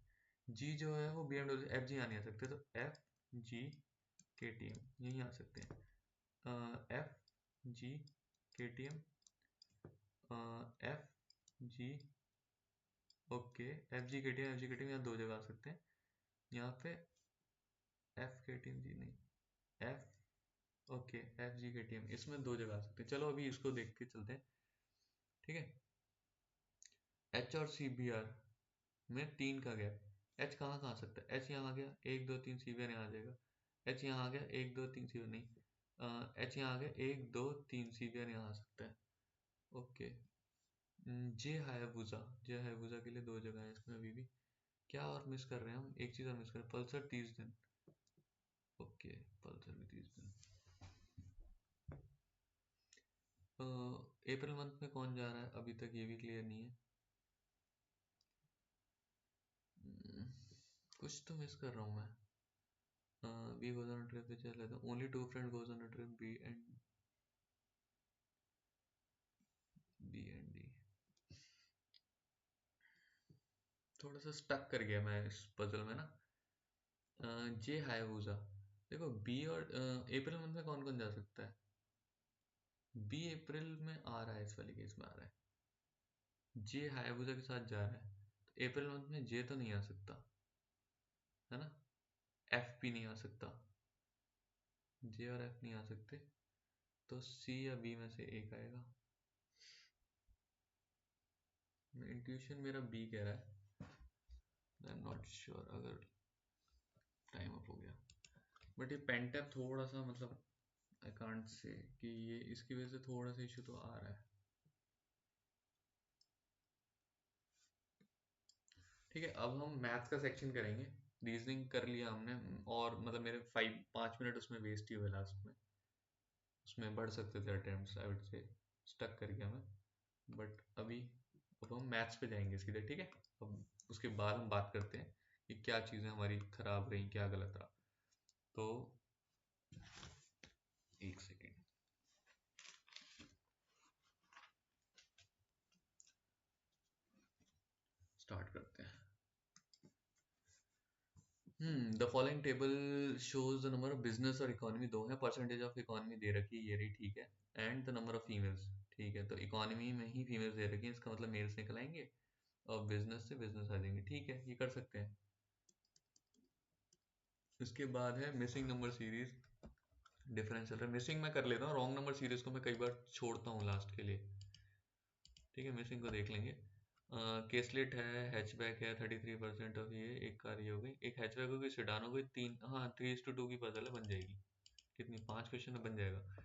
G जो है वो BMW, FG यहाँ नहीं आ सकते, तो FG KTM यहीं आ सकते हैं। FG KTM FG, okay. FG KTM यहाँ 2 जगह आ सकते हैं, यहाँ पे F KTM जी नहीं, F, ओके। FG KTM इसमें 2 जगह आ सकते हैं। चलो अभी इसको देख के चलते हैं, ठीक है। H और CBR, में 3 का गैप। एच कहाँ कहाँ आ सकता है? एच यहाँ आ गया, 1 2 3 सीवियर यहाँ आ जाएगा। एच यहाँ आ गया, 1 2 3 सीवियर नहीं, एच यहाँ आ गया, 1 2 3 सीवियर यहाँ आ सकता है। ओके। जे हायाबुसा, जे हायाबुसा के लिए 2 जगह है इसमें अभी भी। क्या और मिस कर रहे हैं हम? एक चीज़ और मिस कर रहे हैं, पल्सर 30 दिन। ओके, पल्सर भी 30 दिन। अप्रैल मंथ में कौन जा रहा है अभी तक ये भी क्लियर नहीं है। कुछ तो मिस कर रहा हूँ मैं। B goes on a trip which is like only two friends goes on a trip, B and D। थोड़ा सा स्टक कर गया मैं इस पजल में ना। जे हायाबुसा, देखो बी और अप्रैल मंथ में कौन कौन जा सकता है? बी अप्रैल में आ रहा है, इस वाले केस में आ रहा है। जे हायाबुसा के साथ जा रहा है, तो अप्रैल मंथ में जे तो नहीं आ सकता है ना, एफ भी नहीं आ सकता, जे और एफ नहीं आ सकते, तो सी या बी में से एक आएगा। इंट्यूशन मेरा बी कह रहा है, आई एम नॉट श्योर। अगर टाइम अप हो गया, बट ये पेंटैप थोड़ा सा मतलब आई कांट से कि ये इसकी वजह से थोड़ा सा इशू तो आ रहा है। ठीक है, अब हम मैथ्स का सेक्शन करेंगे। रीजनिंग कर लिया हमने, और मतलब मेरे 5 मिनट उसमें वेस्ट ही हुए लास्ट में। उसमें बढ़ सकते थे attempts, I would say. Stuck कर गया मैं, बट अभी अब हम मैथ्स पे जाएंगे सीधे। ठीक है, अब उसके बाद हम बात करते हैं कि क्या चीज़ें हमारी खराब रही, क्या गलत रहा। तो एक सेकेंड, स्टार्ट करते हैं। The following table shows the number of business और इकोनॉमी, दो है, परसेंटेज ऑफ इकोनॉमी दे रखी है, ये रही, ठीक है, and the number of females. ठीक है, तो इकोनॉमी में ही फीमेल्स दे रखी है, इसका मतलब मेल्स निकल आएंगे, और बिजनेस से बिजनेस आ जाएंगे। ठीक है, ये कर सकते हैं। इसके बाद है मिसिंग नंबर सीरीज, डिफरेंस चल रहा है। मिसिंग मैं कर लेता हूँ, रॉन्ग नंबर सीरीज को मैं कई बार छोड़ता हूँ लास्ट के लिए। ठीक है, मिसिंग को देख लेंगे। केसलेट है, हैचबैक है, 33% ऑफ, ये एक कार ये हो गई, एक हैचबैक हो गई, सेडान हो गई, तीन, हाँ 3:2 की पजल है, बन जाएगी। कितनी, 5 क्वेश्चन में बन जाएगा।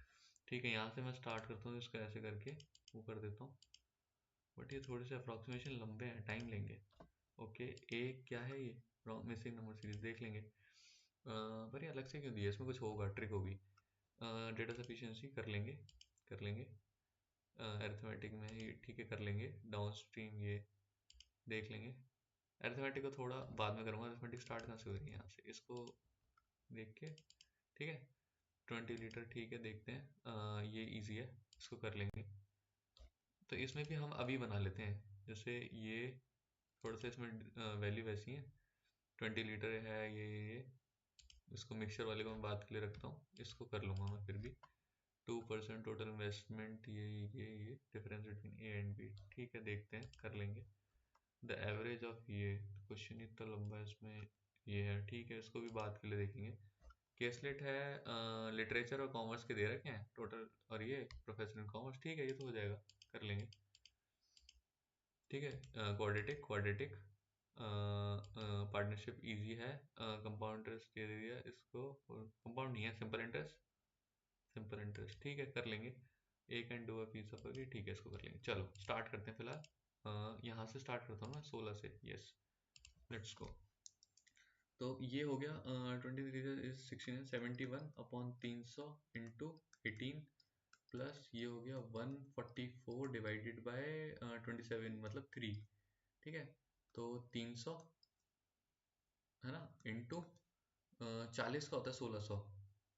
ठीक है, यहाँ से मैं स्टार्ट करता हूँ, इसको ऐसे करके वो कर देता हूँ, बट ये थोड़े से अप्रॉक्सीमेशन लंबे हैं, टाइम लेंगे। ओके, एक क्या है ये, मिसिंग नंबर सीरीज देख लेंगे। पर ये अलग से क्यों दिया, इसमें कुछ होगा, ट्रिक होगी। डेटा सफिशिएंसी कर लेंगे, कर लेंगे। अरिथमेटिक में ही ठीक है, कर लेंगे। डाउन स्ट्रीम ये देख लेंगे। अरिथमेटिक को थोड़ा बाद में करूँगा, अरिथमेटिक स्टार्ट कहाँ से हो रही है, यहाँ से, इसको देख के। ठीक है, 20 लीटर, ठीक है, देखते हैं। ये इजी है, इसको कर लेंगे। तो इसमें भी हम अभी बना लेते हैं, जैसे ये थोड़ा सा इसमें वैल्यू वैसी है, 20 लीटर है ये। इसको मिक्सचर वाले को मैं बात के लिए रखता हूँ, इसको कर लूँगा मैं फिर भी। 2% टोटल इन्वेस्टमेंट, ये difference between A and B, ठीक है, देखते हैं, कर लेंगे। द एवरेज ऑफ, ये क्वेश्चन इतना लंबा है इसमें, ये है, ठीक है, इसको भी बात के लिए देखेंगे। केसलेट है, लिटरेचर और कॉमर्स के दे रखे हैं टोटल, और ये प्रोफेशनल इन कॉमर्स, ठीक है, ये तो हो जाएगा, कर लेंगे। ठीक है, क्वाड्रेटिक, क्वाड्रेटिक पार्टनरशिप इजी है। कंपाउंड इंटरेस्ट दे दिया इसको, कंपाउंड नहीं है, सिंपल इंटरेस्ट, सिंपल इंटरेस्ट, ठीक है, कर लेंगे। एक एंड डू फीस ऑफ, ठीक है, इसको कर लेंगे। चलो स्टार्ट करते हैं फिलहाल। यहाँ से स्टार्ट करता हूँ मैं, 16 से, यस, लेट्स गो। तो ये हो गया, 23 71 अपॉन 300 इंटू 18, प्लस ये हो गया 144 डिवाइडेड बाय 27 मतलब 3। ठीक है, तो 300 है ना, इंटू 40 का होता है 1600,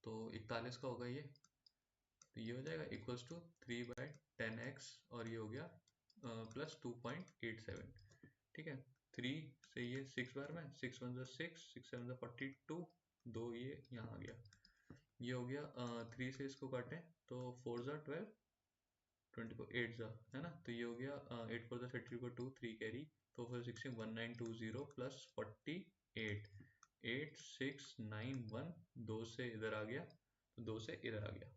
तो 41 का होगा ये, तो ये हो जाएगा इक्वल्स टू 3/10x, और ये हो गया प्लस 2.87। ठीक है, 3 से ये 6 बार में, 6 1 6, 6 7 42, दो ये यहाँ आ गया, ये हो गया। 3 से इसको काटें तो 4 12, 24 8 है ना, तो ये हो गया 8 4 30 को 2 3 कैरी, तो 4 16 1920 प्लस 48 8691, 2 से इधर आ गया, तो 2 से इधर आ गया,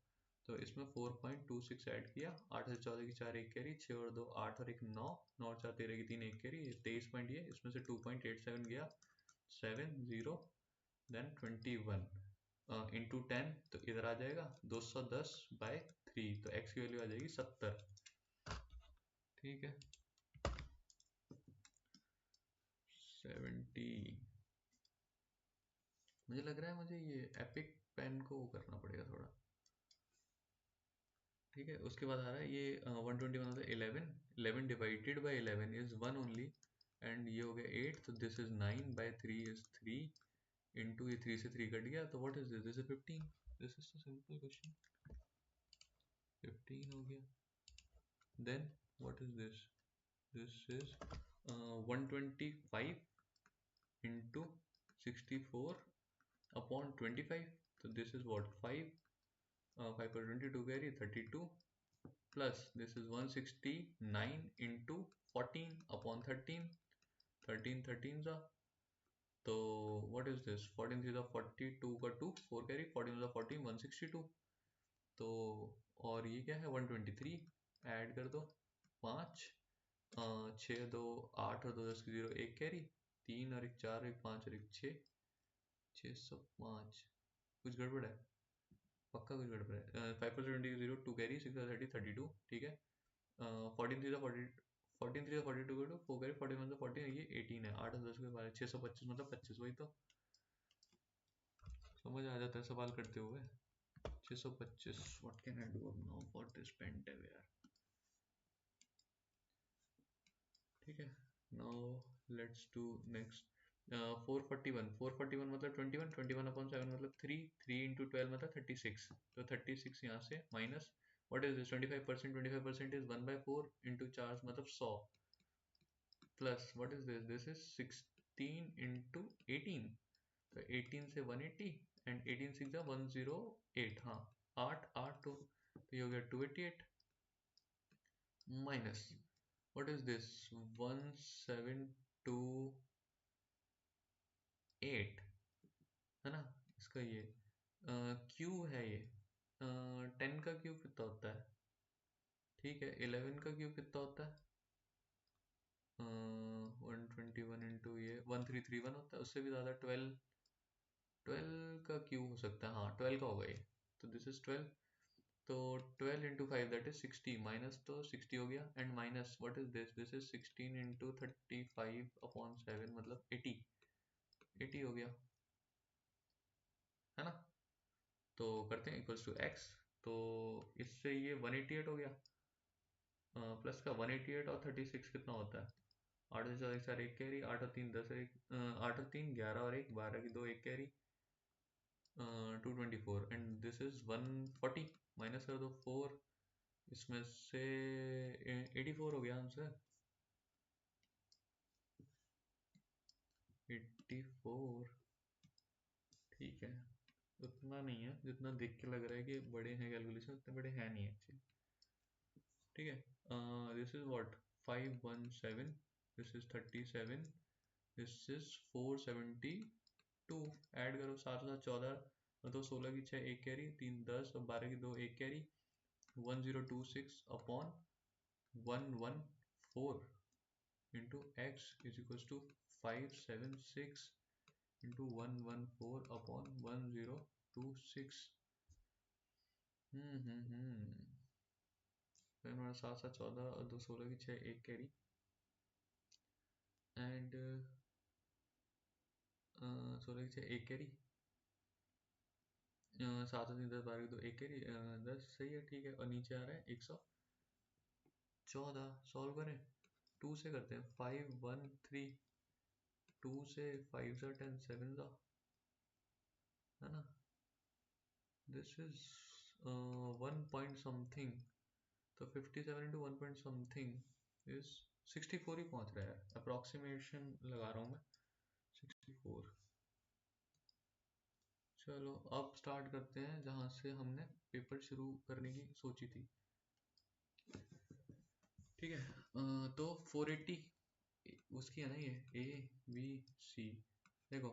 तो इसमें 4.26 ऐड किया, 8 से 14 की 4 एक कैरी, 6 और 2 8 और 1 9, 9 और 4 13 की 3 एक कैरी, 23 पॉइंट ये, इसमें से 2.87 गया 7 0 देन 21 इंटू 10, तो इधर आ जाएगा 210/3, तो x की वैल्यू आ जाएगी 70। ठीक है 70। मुझे लग रहा है मुझे ये एपिक पेन को करना पड़ेगा थोड़ा। ठीक है उसके बाद आ रहा है ये 121 होता है 11, 11 divided by 11 is 1 only, and ये हो गया 8, तो दिस इज 9/3 इज 3 इंटू ये 3 से 3 कट गया, तो what is this is 15। This is the simple question, 15 हो गया। Then what is this, this is 125 into 64 upon 25, तो दिस इज व्हाट 5, 5 पर 22 carry 32, plus this is 169 into 14 upon 13, 13 13 सा, तो व्हाट इज दिस 14 3 42 का 2 4 कैरी 14 14 162, तो और ये क्या है 123, ऐड कर दो 5 6 2 8 और 2 10 की 0 एक कैरी, 3 और 1 4 1 5 और 1 6, 605। कुछ गड़बड़ है, पक्का कुछ गड़बड़ है। 5 पर 20 0 2 कैरी 6 30 32, ठीक है 14 3 40 14 3 42 का 2 4 कैरी 41 मतलब 14, ये 18 है, 8 और 10 के 12 625 मतलब 25, वही तो समझ आ जाता है सवाल करते हुए। 625, व्हाट कैन आई डू अब now for this pen tab यार। ठीक है नाउ लेट्स डू नेक्स्ट 441, 441 मतलब 21, 21 अपॉन 7 मतलब 3, 3 इंटू 12 मतलब 36, तो 36 यहाँ से minus what is this 25%, 25% is 1/4 into 4 मतलब 100, plus what is this, this is 16 into 18, तो 18 से 180 एंड 18 6 108, हाँ 8 8 तो ये हो गया 288, माइनस व्हाट इज दिस 1728 है ना, इसका ये क्यू है ये 10 का क्यूब कितना होता है, ठीक है 11 का क्यूब कितना होता है 121 इंटू ये 1331 होता है, उससे भी ज़्यादा 12, 12 का क्यूब हो सकता है, हाँ 12 का होगा ये, तो दिस इज 12, तो 12 इंटू 5 दैट इज 60, माइनस तो 60 हो गया, and minus what is this, this is 16 into 35 upon 7 मतलब 80, 80 हो गया है ना, तो करते हैं इक्वल्स टू एक्स, तो इससे ये 188 हो गया, प्लस का 188 और 36 कितना होता है, 8 से 4 4 एक कैरी, 8 और 3 10 एक 8 और 3 11 और 1 12 की 2 एक carry 224, and this is 140, minus कर दो 4, इसमें से 84 हो गया आंसर, 84। ठीक है उतना नहीं है जितना देख के लग रहा है कि बड़े हैं, कैलकुलेशन उतने बड़े हैं नहीं एक्चुअली। ठीक है this is what 517, this is 37, this is 472, add करो 7 7 14 तो 16 की 6 एक कैरी 3 10 और 12 की 2 एक carry 1026 upon 114 into X is equal to 576 into 114 upon 1026। फिर हमारा 7 7 14 और 2 16 की 6 एक कैरी एंड 16 की 6 एक कैरी 7 और 3 10 12 की 2 एक कैरी 10, सही है ठीक है, और नीचे आ रहा है 114, सॉल्व करें 2 से करते हैं 513, 2 से 5 से 10 7 सा है ना, दिस इज 1 पॉइंट समथिंग, तो 57 इंटू 1 पॉइंट समथिंग इज 64 ही पहुंच रहा है यार, अप्रोक्सीमेशन लगा रहा हूँ मैं 64। चलो अब स्टार्ट करते हैं जहाँ से हमने पेपर शुरू करने की सोची थी। ठीक है तो 480 उसकी है ना, ये ABC, देखो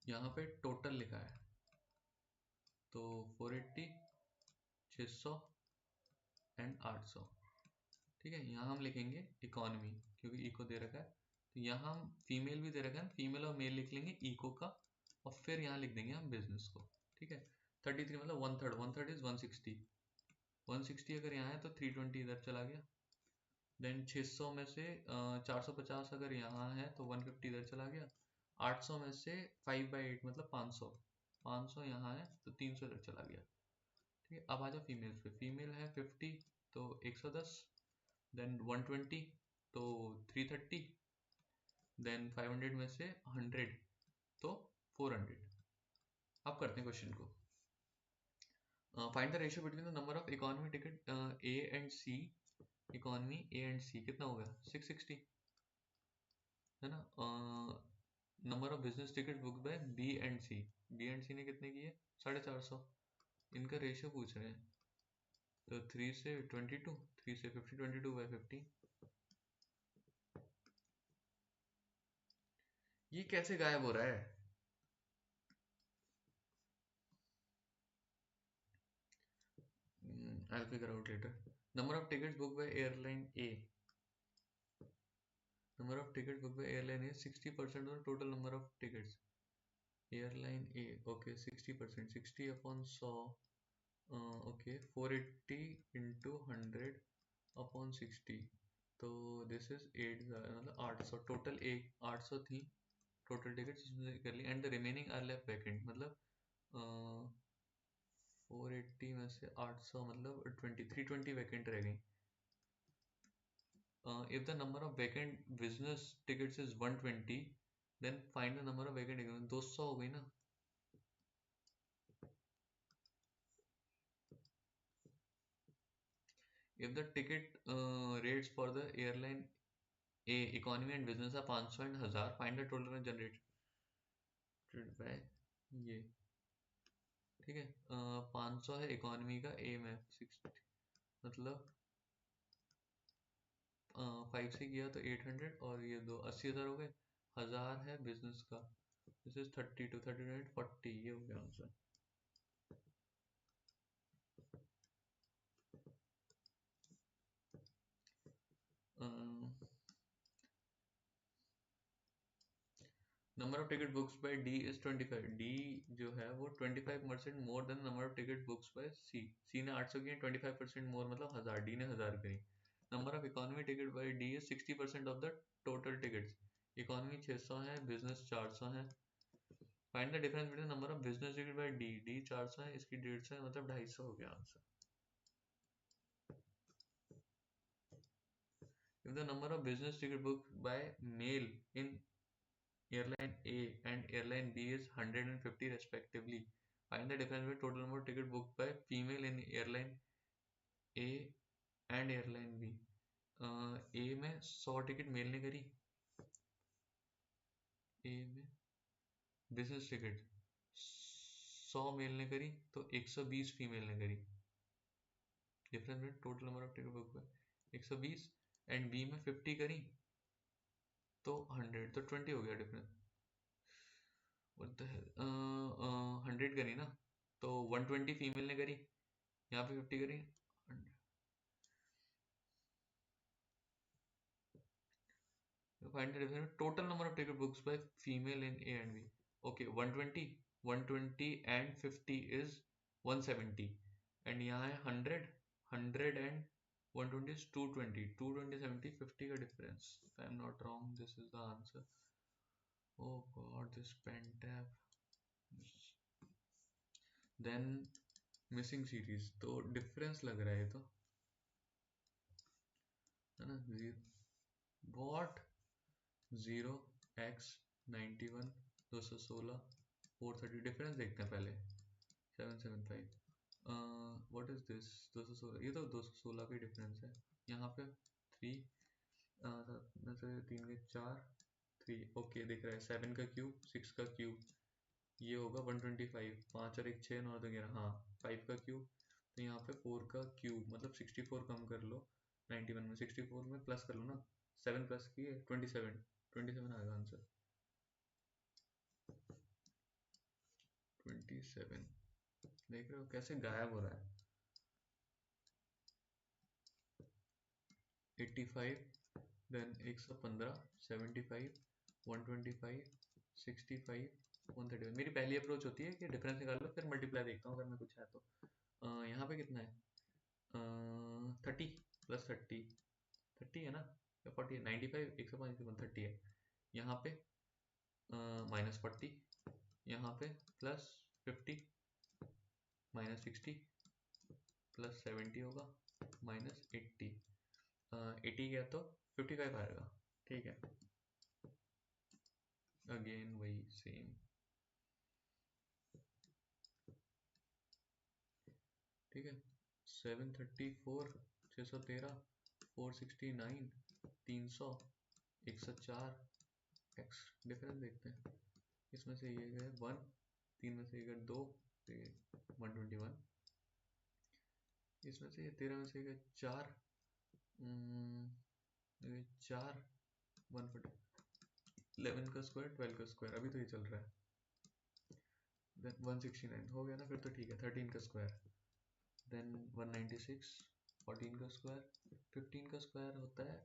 यहाँ पे टोटल लिखा है 600 एंड 800। ठीक है, यहाँ हम लिखेंगे इकोनॉमी क्योंकि इको दे रखा है, तो यहाँ हम फीमेल भी दे रखा है, फीमेल और मेल लिख लेंगे इको का, और फिर यहाँ लिख देंगे हम बिजनेस को। ठीक है, 33 मतलब वन थर्ड इज 160। 160 अगर यहाँ है तो 320 इधर चला गया। देन 600 में से 450 अगर यहाँ है तो 150 इधर चला गया। 800 में से 5/8 मतलब 500, 500 यहाँ है तो 300 इधर चला गया। ठीक है, अब आ जाओ फीमेल्स पे। फीमेल है 50 तो 110, देन 120 तो 330, देन 500 में से 100 तो 400। अब करते हैं क्वेश्चन को। Find the ratio between the number of economy ticket A and C. Economy A and C कितना होगा? 660 है ना। Number of business ticket book by B and C. B and C ने कितने किए? 450। इनका रेशियो पूछ रहे हैं, तो 3 से 22, 3 से 50, 22/50। ये कैसे गायब हो रहा है? I'll figure out later. Number of tickets booked by airline A. Number of tickets booked by airline A 60% of the total number of tickets. Airline A, okay, 60%, 60 upon 100, okay, 480 into 100 upon 60, तो this is 8, मतलब 800 total. एक 800 थी total tickets कर ली, and the remaining are left vacant, मतलब 480 में से 800 मतलब 320 वैकेंट रह गई। If the number of vacant business tickets is 120, then find the number of vacant tickets। 200 हो गई ना। If the ticket rates for the airline A, economy and business are 500 and 1000, find the total generated by ये। ठीक है, 500 है economy का, ए में 60 मतलब 5 से किया तो 800, और ये दो 80,000 हो गए। 1000 है बिजनेस का, दिस इज 32, 32 40, ये हो गया answer. Number of ticket books by D is 25। D जो है वो 25% more than number of ticket books by C. C ने 800 किए, 25% मोर मतलब 1000, डी ने 1000 करी। Number of economy ticket by D is 60% of the total tickets. Economy 600 है, business 400 है। Find the difference between number of business ticket by D. D 400 है, इसकी 150 है, मतलब 250 हो गया answer. If the number of business ticket booked by male in airline A and airline B is 150 respectively, find the difference between total number of ticket booked by female in airline A and airline B। A में 100 ticket mail ने करी, A में business ticket 100 mail ने करी तो 120 female ने करी। Difference between total number of ticket book by 120, and B में 50 करी तो 100, तो 20 हो गया डिफरेंस। व्हाट द हेल, 100 करी ना तो 120 फीमेल ने करी, यहाँ पे 50 करी। Find the difference total number of ticket books by female in A and B. Okay, 120 and 50 is 170, and यहाँ है 100 एंड 120 is 220, 220 70 50 का difference. If I'm not wrong, this is the answer. Oh god, this pen tab। Then missing series, तो difference लग रहा है ये तो, है ना। what 0x 91 216 430, डिफरेंस देखते हैं पहले। 775, व्हाट इज दिस 216, ये तो 216 का डिफरेंस है। यहाँ पे 3 में से 3 के 4, 3 ओके दिख रहा है। 7 का क्यूब, 6 का क्यूब, ये होगा 125, 5 और 1 6 9 तो 11, हाँ 5 का क्यूब, तो यहाँ पे 4 का क्यूब मतलब 64 कम कर लो 91 में, 64 में प्लस कर लो ना, 7 प्लस किए 27, 27 आएगा आंसर। 27 देख रहे हो कैसे गायब हो रहा है। 85, देन 115, 75, 125, 65, 135। मेरी पहली अप्रोच होती है कि डिफरेंस निकाल लो, फिर मल्टीप्लाई देखता हूँ अगर मैं कुछ है तो। यहाँ पे कितना है? 30 प्लस 30, 30 है ना, या 40 है? 95, 105, 130 है। यहाँ पे -40, यहाँ पे +50, -60, +70 होगा, -80। 80 गया तो 55 आएगा। ठीक है, अगेन वही सेम। ठीक है, 734, 613, 469, 300, 104। एक्स डिफरेंस देखते हैं। इसमें से ये गए 1, 3 में से ये गए 2, तो ये 121। इसमें से ये 13 में से गए 4, 4, 140, 11 का स्क्वायर, 12 का स्क्वायर, अभी तो ये चल रहा है। देन 169 हो गया ना, फिर तो ठीक है। 13 का स्क्वायर, देन 196, 14 का स्क्वायर, 15 का स्क्वायर होता है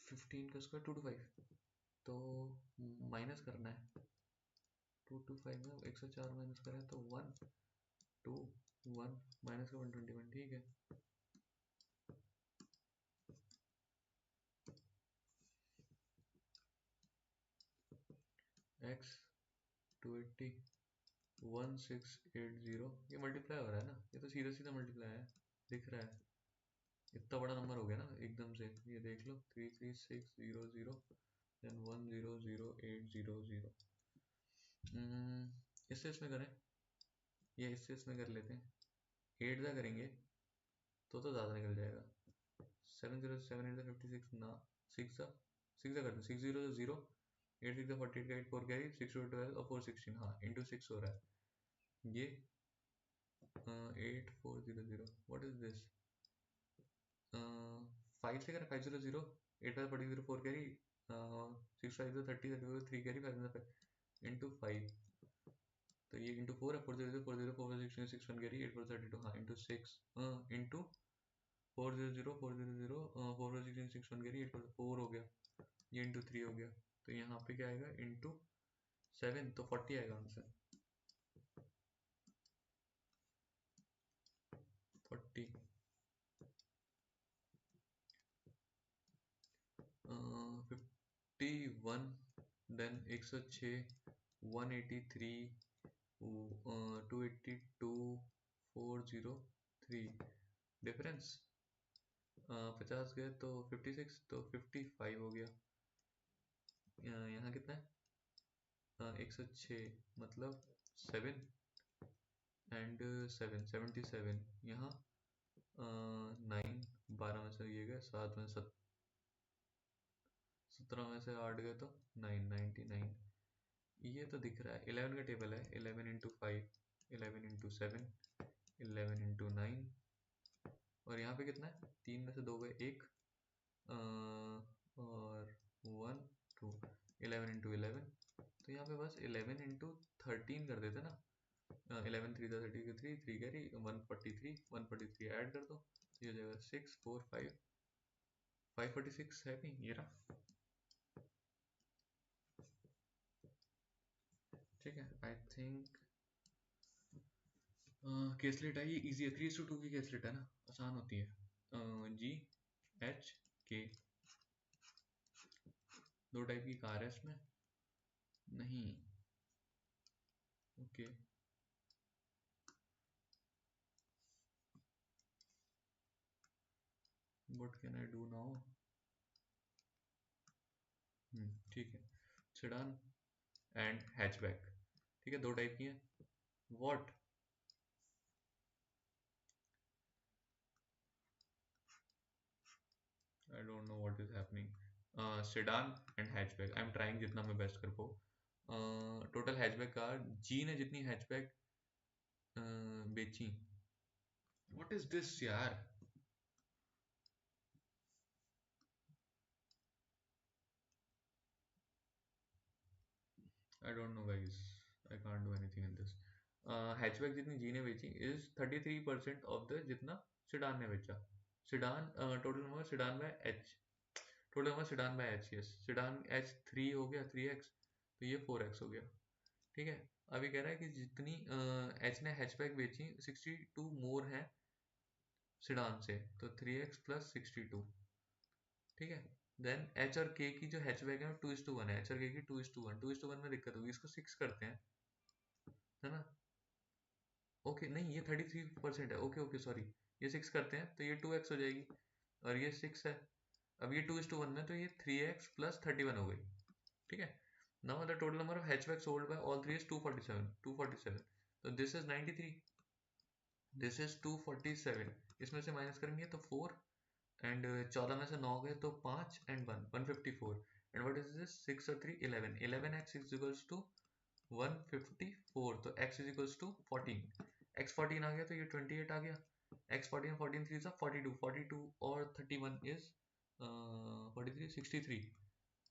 15 का स्क्वायर 225, तो माइनस करना है। 225 में 104 माइनस करें तो 1, 2, 1 माइनस का 121। ठीक है, x 280, 1680। ये मल्टीप्लाई हो रहा है ना, ये तो सीधा सीधा मल्टीप्लाई है, दिख रहा है। इतना बड़ा नंबर हो गया ना एकदम से, ये देख लो 33600, देन 100800। इससे इसमें करें, या इससे इसमें कर लेते हैं। 8 ज़ा करेंगे तो ज़्यादा निकल जाएगा। 7 0 7 8 56 ना, 6 ज़ा, 6 ज़ा कर दो, 6 0 0, 8 6 48 का 8 4 कैरी, 6 2 12 और 4 16। हाँ, इंटू 6 हो रहा है ये। 8400, व्हाट इज दिस? 5 से करें, 500, 8 5 40 4 कैरी, 6 5 30 3 कैरी, 5 इंटू 5। तो ये इंटू 4 है, 4 0 4 0 4 16 6 1 कैरी, 8 4 32। हाँ, इंटू 6, इंटू 4 0 4 0 4 16 6 1 कैरी, 8 4 हो गया। ये इंटू 3 हो गया, तो यहाँ पे क्या आएगा? इंटू 7, तो 40 आएगा आंसर। 40, 51, देन 106, 183, 282, 403। डिफरेंस 50 गए तो 56, तो 55 हो गया। यहाँ कितना है? 106 मतलब 7 एंड 7, 77। यहाँ 9, 12 में से ये गए 7 में, 17 में से 8 गए तो 9, 99। ये तो दिख रहा है, 11 का टेबल है। 11 इंटू 5, 11 इंटू 7, 11 इंटू 9। और यहाँ पे कितना है? 3 में से 2 गए 1, और 1 2, 11 इंटू 11। तो यहाँ पे बस 11 इंटू 13 कर देते ना। 11 3 33, 3 कैरी, 143, 143 ऐड कर दो, ये हो जाएगा 6 4 5, 546 है नहीं, ये रहा। ठीक है, आई थिंक केसलेट है, ये इजी है। 3:2 की केसलेट है ना, आसान होती है। जी एच के, दो टाइप की कार है इसमें। नहीं, okay, what can I do now? ठीक है, सेडान एंड हैचबैक। ठीक है, दो टाइप की है। What? I don't know what is happening. Sedan and hatchback, I am trying जितना मैं बेस्ट कर पाऊँ। टोटल हैचबैक कार, जी ने जितनी हैचबैक बेची। व्हाट इज दिस यार? आई don't no guys, I can't do anything in this. Hatchback जितनी जी ने बेची इज 33% ऑफ द जितना सेडान ने बेचा। Sedan total number sedan by H, total number sedan by H, yes sedan H 3 हो गया 3x, तो ये 4x हो गया। ठीक है, अभी कह रहा है कि जितनी एच ने हैचबैक बेची 62 मोर है सिडान से, तो 3x प्लस 62। ठीक है, देन एच और के की जो हैचबैक है 2:1 है, एच और के की 2:1, 2:1 में दिक्कत होगी, इसको 6 करते हैं, है ना। ओके नहीं, ये 33% है, ओके ओके सॉरी, ये 6 करते हैं तो ये 2x हो जाएगी, और ये 6 है, अब ये 2:1 में, तो ये 3x प्लस 31 हो गई। ठीक है, now the total number of hatchback sold by all three is 247, तो दिस इज 93, दिस इज 247, इसमें से माइनस करेंगे तो 4, एंड 14 में से 9 गए तो 5 and 1 154, and what is this 6 और 3 11, 11x इज इक्वल्स टू 154, तो x is equals to 14, x 14 आ गया तो ये 28 आ गया, x 14 14 3 42, 42 और 31 इज 43 63,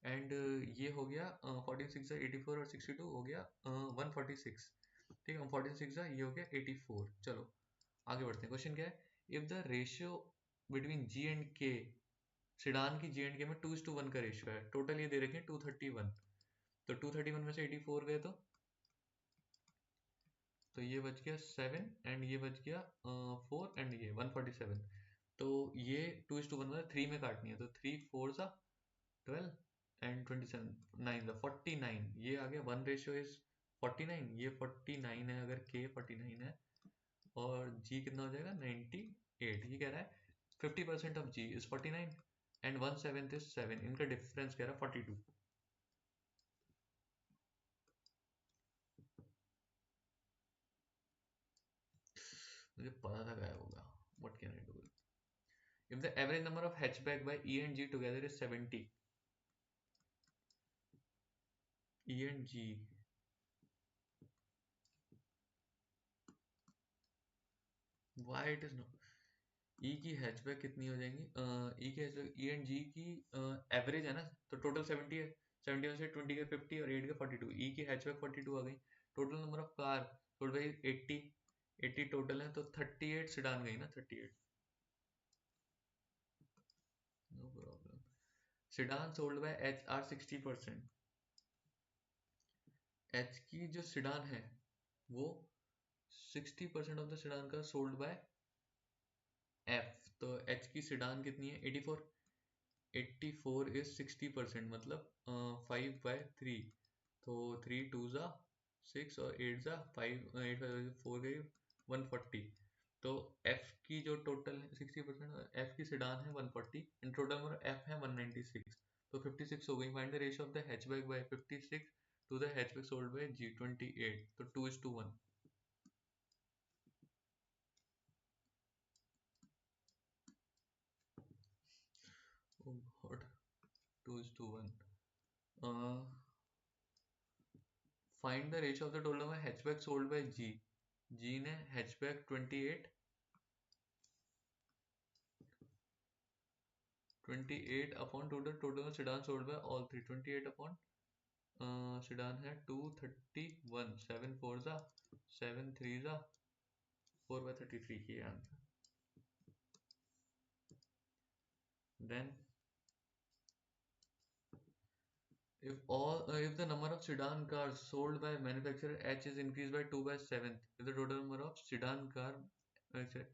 एंड ये हो गया 14 6 84 और 62 हो गया 146। ठीक है, 46 ये हो गया 84। चलो आगे बढ़ते हैं, क्वेश्चन क्या है, if the ratio between ji and के, सिडान की जी एंड के में 2:1 का रेशियो है, टोटल ये दे रखे हैं 231, तो 231 में से 84 गए तो ये बच गया 7, एंड ये बच गया 4, एंड ये 147, तो ये 2:1 में 3 में काटनी है, तो 3 4 सा 12 एंड 27 9 द 49, ये आ गया 1 रेशियो इज 49, ये 49 है अगर के 49 है, और जी कितना हो जाएगा 98, ये कह रहा है 50% of G is 49 and 1/7 is 7, इनका डिफरेंस कह रहा है 42। मुझे पता था गायब होगा, what can I do, if the average number of hatchback by E and G together is 70, E and G, why it is not, E की हैचबैक कितनी हो जाएंगी, E की हैचबैक E एंड G की एवरेज है ना, तो total 70 है, 70 में से 20 के 50 और 8 के 42, E की हैचबैक 42 आ गई, total number of car sold by 80, 80 total है, तो 38 सिडान गई ना, 38, no problem, sedan sold by H are 60%, H की जो सिडान है वो 60% ऑफ द सिडान का सोल्ड बाय एफ, तो एच की सिडान कितनी है 84, 84 इज 60%, मतलब 5/3, तो 3 2 ज़ा 6 और 8 ज़ा 5, 8 5 4 गई 140, तो एफ की जो टोटल है 60%, एफ की सिडान है 140 एंड टोटल नंबर एफ है 196, तो 56 हो गई, find the ratio of the hatchback by 56 to the hatchback sold by G 28, तो 2:1, oh god, 2:1, find the ratio of the total number hatchback sold by G, G ने hatchback 28 upon total sedan sold by all three, 28 upon sedan है 231, 7 4 ज़ा 7 3 ज़ा 4/33 की answer, then if the number of sedan cars sold by manufacturer H is increased by 2/7, if the total number of sedan car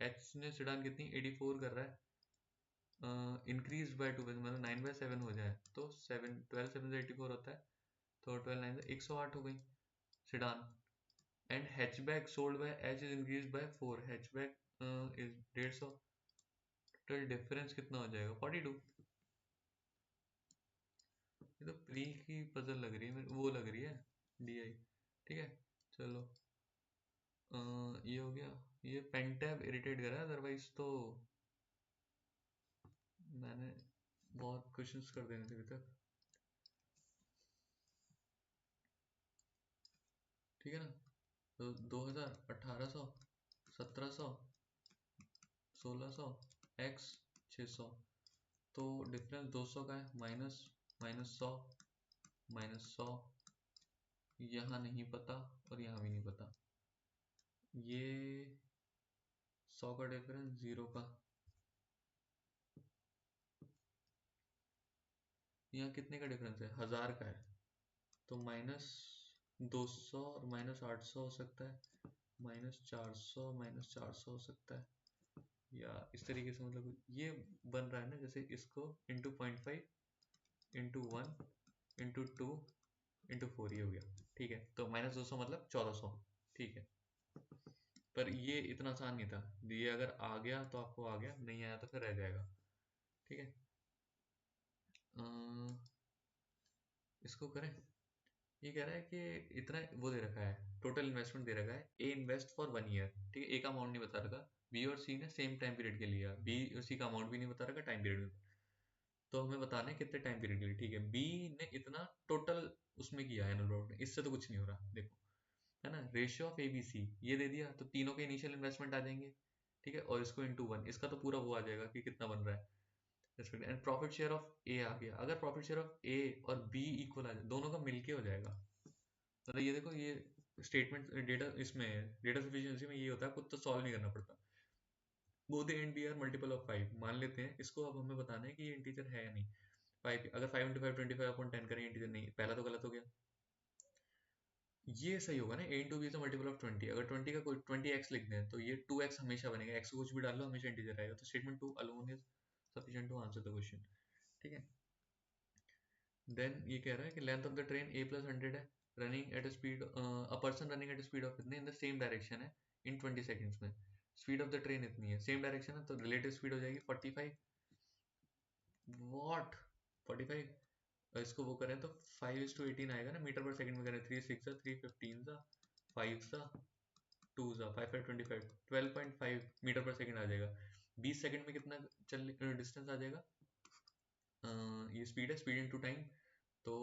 H ने sedan कितनी 84 कर रहा है, increase by 2 मतलब 9/7 हो जाए, तो 7 12 7 से 84 होता है, तो 12 9 से 108 हो गई sedan, and hatchback sold by H is increased by 4, hatchback is 150, total difference कितना हो जाएगा 42, ये तो प्री की पजल लग रही है वो लग रही है DI। ठीक है, चलो ये हो गया, ये पेंटैब इरिटेट करा है, अदरवाइज तो मैंने बहुत क्वेश्चंस कर देने थे अभी तक। ठीक है ना, तो 2000 1800 1700 1600 x 600, तो डिफरेंस 200 का है, माइनस माइनस 100 माइनस 100, यहाँ नहीं पता और यहाँ भी नहीं पता, ये 100 का डिफरेंस 0 का, यहाँ कितने का डिफरेंस है, 1000 का है, तो -200 और -800 हो सकता है, -400 -400 हो सकता है, या इस तरीके से, मतलब ये बन रहा है ना, जैसे इसको इंटू 0.5 इंटू 1 इंटू 2 इंटू 4, ये हो गया, ठीक है। तो -200 मतलब 1400, ठीक है। पर ये इतना आसान नहीं था, ये अगर आ गया तो आपको आ गया, नहीं आया तो फिर रह जाएगा, ठीक है। इसको करें। ये कह रहा है कि इतना वो दे रखा है, टोटल इन्वेस्टमेंट दे रखा है, ए इन्वेस्ट फॉर 1 ईयर, ठीक है, ए का अमाउंट नहीं बता रखा, बी और सी ने सेम टाइम पीरियड के लिया, बी और सी का अमाउंट भी नहीं बता रखा, टाइम पीरियड, तो हमें बताना है कितने टाइम पीरियड के लिए, ठीक है। बी ने इतना टोटल उसमें किया है एनुअल, इससे तो कुछ नहीं हो रहा, देखो, है ना, ratio of A B C ये दे दिया, तो तीनों के इनिशियल इन्वेस्टमेंट आ जाएंगे, ठीक है, और इसको इंटू 1, इसका तो पूरा वो आ जाएगा कि कितना बन रहा है, एंड प्रॉफिट शेयर ऑफ ए आ गया, अगर प्रॉफिट शेयर ऑफ ए और बी इक्वल आ जाए, दोनों का मिलके हो जाएगा, मतलब ये देखो, ये स्टेटमेंट डेटा, इसमें डेटा सफिशिएंसी में ये होता है, खुद तो सॉल्व नहीं करना पड़ता, both A and B are multiple of 5 मान लेते हैं, इसको अब हमें बताना है कि ये इंटीजर है या नहीं, 5, अगर 5 इंटू 5 25/10 करें, इंटीजर नहीं, पहला तो गलत हो गया, ये सही होगा ना, a इंटू बी तो मल्टीपल ऑफ 20, अगर 20 का कोई 20x लिख दें तो ये 2x हमेशा बनेगा, x को कुछ भी डाल लो हमेशा इंटीजर आएगा, तो statement 2 alone is sufficient to answer the question, ठीक है। देन ये कह रहा है कि length of the train a + 100 है, running at a speed, a person running at speed of कितने, इन द सेम डायरेक्शन है, इन 20 सेकंड्स में, स्पीड ऑफ द ट्रेन इतनी है, सेम डायरेक्शन है, तो रिलेटिव स्पीड हो जाएगी 45, वॉट 45, और इसको वो करें तो 5:18 आएगा ना, मीटर पर सेकंड में करें, 3 6 3 15 5 2 5 5 25 12.5 मीटर पर सेकंड आ जाएगा, 20 सेकंड में कितना चल डिस्टेंस आ जाएगा, ये स्पीड है, स्पीड इनटू टाइम, तो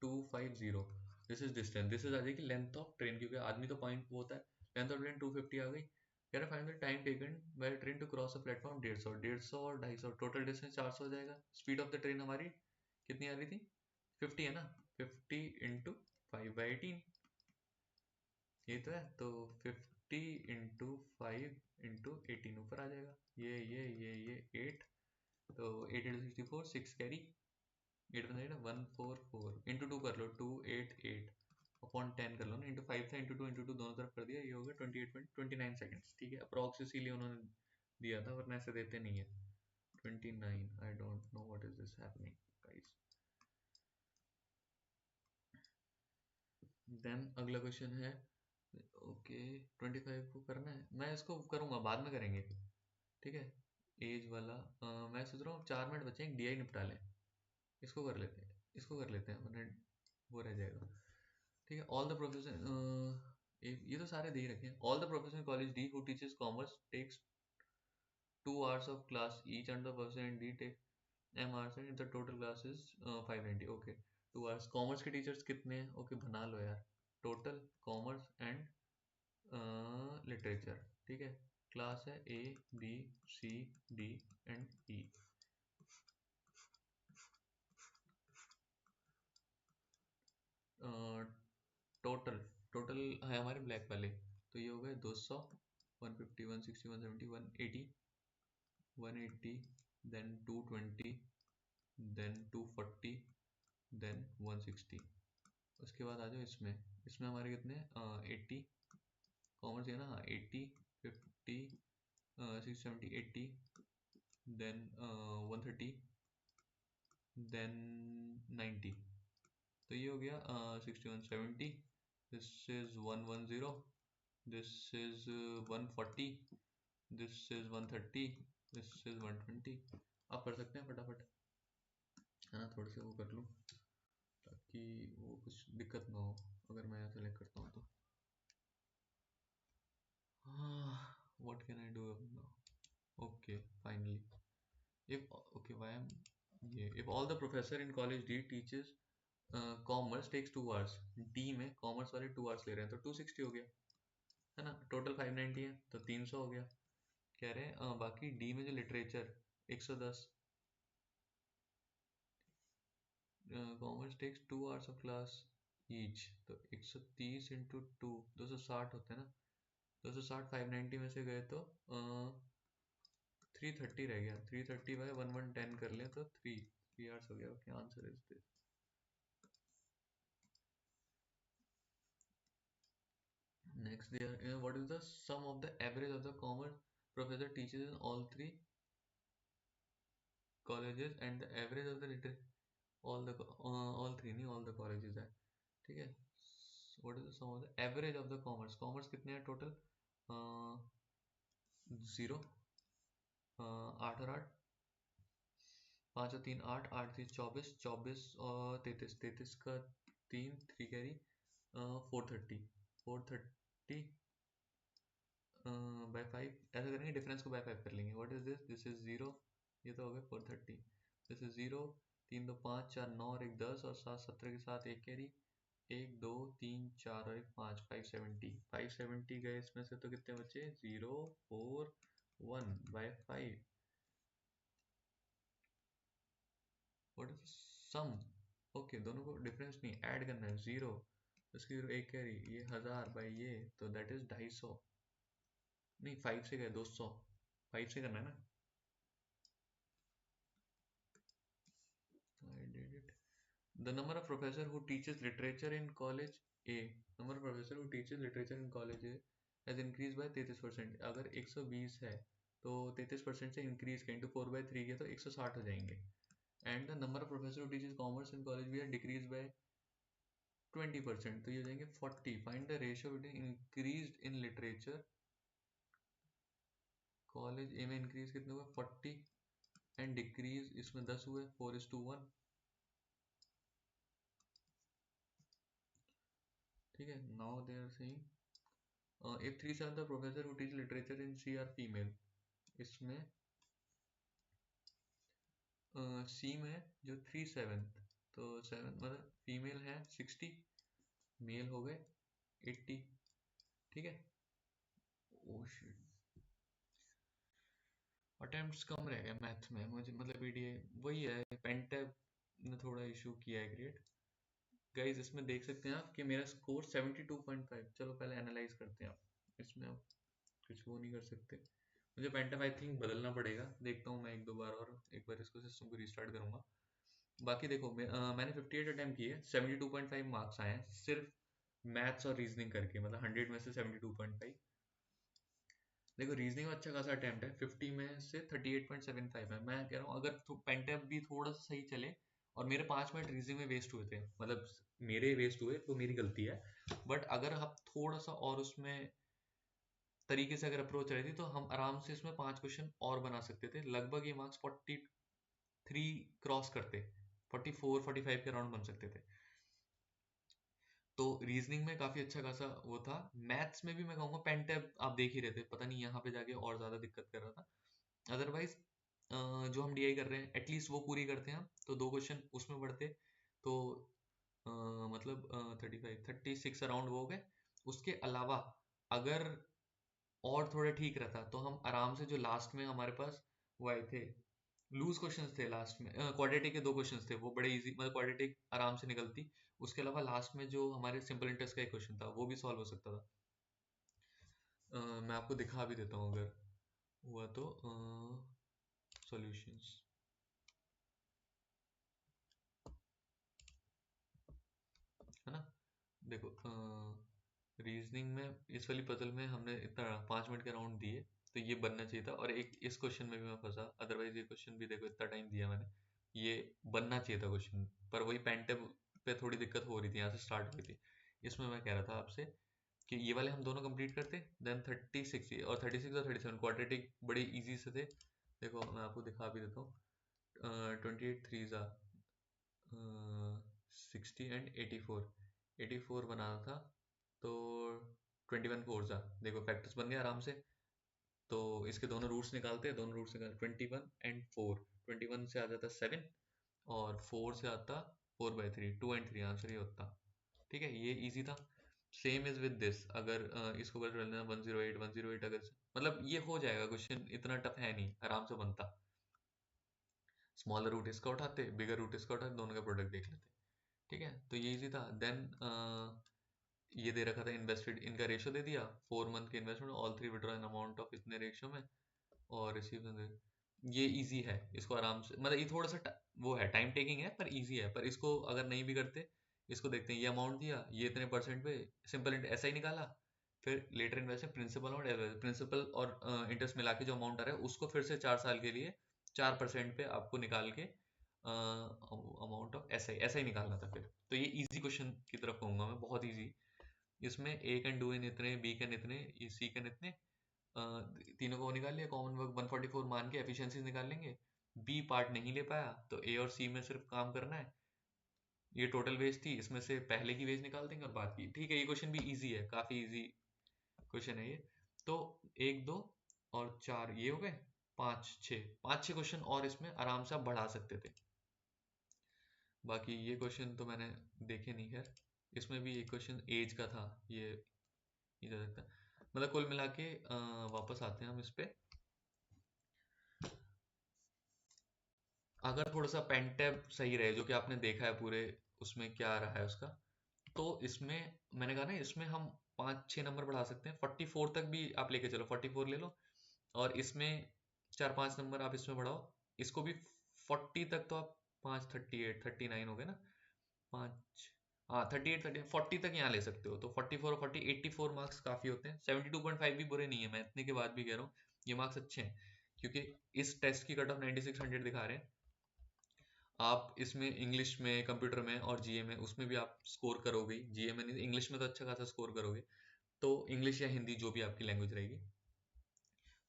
250, this is distance, this is आ जाएगी लेंथ ऑफ ट्रेन, क्योंकि आदमी तो पॉइंट वो होता है, लेंथ ऑफ ट्रेन 250 आ गई, कह रहा find the time taken by train to cross a platform, 150 और 250, टोटल डिस्टेंस 400 हो जाएगा, स्पीड ऑफ द ट्रेन हमारी कितनी आ रही थी, 50 है ना, 50 इंटू 5/18, ये तो है, तो 50 इंटू 5/18 ऊपर आ जाएगा, ये 8, तो 8 इंटू 64, 6 कैरी, 8 बन जाएगा 144, इंटू 2 कर लो, 288 अपॉन 10 कर लो ना, इंटू 5 था, इंटू 2 दोनों तरफ कर दिया, ये हो गया 28.29 सेकंड्स, ठीक है, अप्रॉक्स इसीलिए उन्होंने दिया था, वरना ऐसे देते नहीं है, 29, I don't know what is this happening guys. Then अगला क्वेश्चन है, ओके 25 को करना है, मैं इसको करूंगा, बाद में करेंगे, ठीक है, एज वाला, मैं सोच रहा हूँ 4 मिनट बचे, एक डीआई निपटा लें, इसको कर लेते हैं, इसको कर लेते हैं, वरना वो रह जाएगा, ठीक है। ऑल द प्रोफेसर, ये तो सारे दे ही रखे हैं, all the professor college D who teaches commerce takes 2 hours of class each, and the professor in D take M hours, and the total class is 590, okay, 2 hours, commerce के teachers कितने हैं, okay बना लो यार, total commerce and literature, ठीक है, class है A B C D and E, total total है हमारे ब्लैक वाले, तो ये हो गए 200, 150 160 170 180 180, देन 220, देन 240, देन 160, उसके बाद आ जाओ इसमें, इसमें हमारे कितने 80, कॉमर्स है ना, हाँ 80 50 60 70 80, देन 130, देन 90, तो ये हो गया 61 70, this is 110, this is 140, this is 130, this is 120, आप कर सकते हैं फटाफट, है ना, थोड़े से वो कर लूँ ताकि वो कुछ दिक्कत ना हो, अगर मैं यहाँ सेलेक्ट करता हूँ तो, what can I do now, okay finally, if okay why am ये if all the professor in college D teaches commerce takes 2 hours, D में कॉमर्स वाले 2 hours ले रहे हैं, तो 260 हो गया, है ना, टोटल 590 है, तो 300 हो गया, कह रहे हैं बाकी डी में जो literature 110, commerce takes 2 hours of class each, तो 130 इंटू 2 260 होते हैं ना, 260 590 में से गए तो 330 रह गया, 330 बाय 1110 कर लें तो 3 3 hours हो गया. Okay, answer is this. Next, there, what is the sum of the average of the commerce professor teaches in all three colleges and the average of the all three नहीं, all the colleges है. ठीक है. What is the sum of the average of the commerce कितने हैं total? 0, 8 और 8, 5 और 3 8, 8 3 24, 24 और 33, 33 का 3 3 कैरी, 430, 430 बाय 5 ऐसा करेंगे, डिफरेंस को बाय 5 कर लेंगे. What is this? This is 0, ये तो हो गया 430. दिस इज 0, 3 2 5 4 9 और 1 10 और 7 17 के साथ एक कैरी, 1 2 3 4 और 1 5, 570. 570 गए इसमें से तो कितने बचे? 0 4 1 by 5. What is sum? Okay, दोनों को डिफरेंस नहीं ऐड करना है. 0 उसकी 0 एक कैरी, ये 1000 बाय ये, तो दैट इज 250. नहीं, 5 से गए 200, 5 से करना है ना. I did it. The number of professor who teaches literature in college A, number of professor who teaches literature in college A has increased by 33%. अगर 120 है तो 33% से इंक्रीज करें तो 4/3 के तो 160 हो जाएंगे. And the number of professor who teaches commerce in college B are decrease by 20%, तो ये हो जाएंगे 40. Find the ratio between increase in literature. College A में इंक्रीज कितने हुए? 40 एंड डिक्रीज इसमें 10 हुए, 4:1. ठीक है. Now they are saying if 3/7 the professor who teach literature in C are female. इसमें C में जो 3/7, तो 7 मतलब फीमेल है 60, मेल हो गए 80. ठीक है. ओ शिट, अटेम्प्ट्स कम रह गए मैथ में मुझे, मतलब पीडीए वही है, पेंटेब ने थोड़ा इशू किया है क्रिएट. गाइस इसमें देख सकते हैं आप कि मेरा स्कोर 72.5. चलो पहले एनालाइज करते हैं. आप इसमें आप कुछ वो नहीं कर सकते. मुझे पेंटम आई थिंक बदलना पड़ेगा. देखता हूँ मैं एक दो बार और एक बार इसको सिस्टम को रिस्टार्ट करूंगा. बाकी देखो मैंने 58 अटेम्प्ट किए, 72.5 मार्क्स आए हैं सिर्फ मैथ्स और रीजनिंग करके, मतलब 100 में से 72.5. देखो रीजनिंग में अच्छा खासा अटेम्प्ट है, 50 में से 38.75 है. मैं कह रहा हूँ अगर तो पेंटम भी थोड़ा सा सही चले, और मेरे 5 मिनट रीजनिंग में वेस्ट हुए थे, मतलब मेरे वेस्ट हुए तो मेरी गलती है, बट अगर आप थोड़ा सा और उसमें तरीके से अगर अप्रोच रही थी तो हम आराम से इसमें 5 क्वेश्चन और बना सकते थे. लगभग ये मार्क्स 43 क्रॉस करते, 44 45 के अराउंड बन सकते थे. तो रीजनिंग में काफी अच्छा खासा वो था. मैथ्स में भी मैं कहूँगा पेंटेब आप देख ही रहे थे, पता नहीं यहाँ पे जाके और ज्यादा दिक्कत कर रहा था. अदरवाइज जो हम डीआई कर रहे हैं एटलीस्ट वो पूरी करते हैं हम, तो 2 क्वेश्चन उसमें पढ़ते तो अ, मतलब 36 अराउंड वो हो गए. उसके अलावा अगर और थोड़ा ठीक रहता तो हम आराम से, जो लास्ट में हमारे पास वो आए थे लूज क्वेश्चंस थे लास्ट में, क्वाड्रेटिक के 2 क्वेश्चंस थे वो बड़े इजी, मतलब क्वाड्रेटिक आराम से निकलती. उसके अलावा लास्ट में जो हमारे सिंपल इंटरेस्ट का एक क्वेश्चन था वो भी सॉल्व हो सकता था. मैं आपको दिखा भी देता हूँ अगर हुआ तो. सॉल्यूशंस है ना. देखो रीजनिंग में इस वाली पजल में हमने इतना 5 मिनट के राउंड दिए, तो ये बनना चाहिए था. और एक इस क्वेश्चन में भी मैं फंसा, अदरवाइज ये क्वेश्चन भी देखो इतना टाइम दिया मैंने, ये बनना चाहिए था क्वेश्चन, पर वही पेंटेब पे थोड़ी दिक्कत हो रही थी, यहाँ से स्टार्ट हुई थी. इसमें मैं कह रहा था आपसे कि ये वाले हम दोनों कंप्लीट करते, देन 36 और 37 क्वाड्रेटिक बड़े इजी से थे. देखो मैं आपको दिखा भी देता हूँ. 28 थ्री ज़ा 60 एंड 84 बनाना था, तो 21 फोर ज़ा, देखो फैक्टर्स बन गए आराम से. तो इसके दोनों रूट्स निकालते हैं, दोनों रूट्स निकाल 21 एंड 4, 21 से आ जाता 7 और 4 से आता 4/3, 2 एंड 3 आंसर ये होता. ठीक है, ये इजी था. Same is with this. अगर इसको कर लेना 108 अगर मतलब ये हो जाएगा क्वेश्चन, इतना टफ है नहीं, आराम से बनता. स्मॉलर रूट इसका उठाते, बिगर रूट इसका उठाते, दोनों का प्रोडक्ट देख लेते. ठीक है, तो ये इजी था. देन ये दे रखा था इन्वेस्टेड, इनका रेशियो दे दिया, 4 मंथ के investment, all three withdraw in amount of इतने रेशियो में, और रिसीव ये इजी है, इसको आराम से, मतलब ये थोड़ा सा वो है, टाइम टेकिंग है पर इजी है। पर इसको अगर नहीं भी करते, इसको देखते हैं, ये अमाउंट दिया, ये इतने परसेंट पे, सिंपल ऐसा ही निकाला। फिर लेटर इन्वेस्ट प्रिंसिपल और प्रिंसिपल और इंटरेस्ट मिला के जो अमाउंट आ रहा है उसको फिर से 4 साल के लिए 4% पे आपको निकाल के अमाउंट ऑफ ऐसा ही निकालना था। फिर तो ये इजी क्वेश्चन की तरफ कहूंगा मैं, बहुत इजी। इसमें ए कैन डू इन इतने, बी कैन इतने, सी कैन इतने, तीनों को निकाल लिया, कॉमन वर्क 144 मान के एफिशिएंसीज निकाल लेंगे। बी पार्ट नहीं ले पाया तो ए और सी में सिर्फ काम करना है। ये टोटल वेज थी, इसमें से पहले की वेज निकाल देंगे और बाद की। ठीक है, ये क्वेश्चन भी इजी है, काफी इजी क्वेश्चन है ये। तो 1 2 और 4 ये हो गए, 5 6 क्वेश्चन और इसमें आराम से आप बढ़ा सकते थे। बाकी ये क्वेश्चन तो मैंने देखे नहीं, खैर इसमें भी एक क्वेश्चन एज का था, ये जा सकता है। मतलब कुल मिला के वापस आते हैं हम इस पे। अगर थोड़ा सा पेन टैब सही रहे, जो कि आपने देखा है पूरे उसमें क्या रहा है उसका, तो इसमें मैंने कहा ना, इसमें हम 5 6 नंबर बढ़ा सकते हैं, 44 तक भी आप लेके चलो, 44 ले लो। और इसमें 4 5 नंबर आप इसमें बढ़ाओ, इसको भी 40 तक तो आप, 5 38 39 हो गए ना, 5, हाँ 38 40 तक यहाँ ले सकते हो। तो 44 और 40 84 मार्क्स काफी होते हैं। 72.5 भी बुरे नहीं है, मैं इतने के बाद भी कह रहा हूँ ये मार्क्स अच्छे हैं, क्योंकि इस टेस्ट की कट ऑफ 9600 दिखा रहे हैं। आप इसमें इंग्लिश में, कंप्यूटर में और जीए में, उसमें भी आप स्कोर करोगे, जीए में नहीं, इंग्लिश में तो अच्छा खासा स्कोर करोगे। तो इंग्लिश या हिंदी जो भी आपकी लैंग्वेज रहेगी,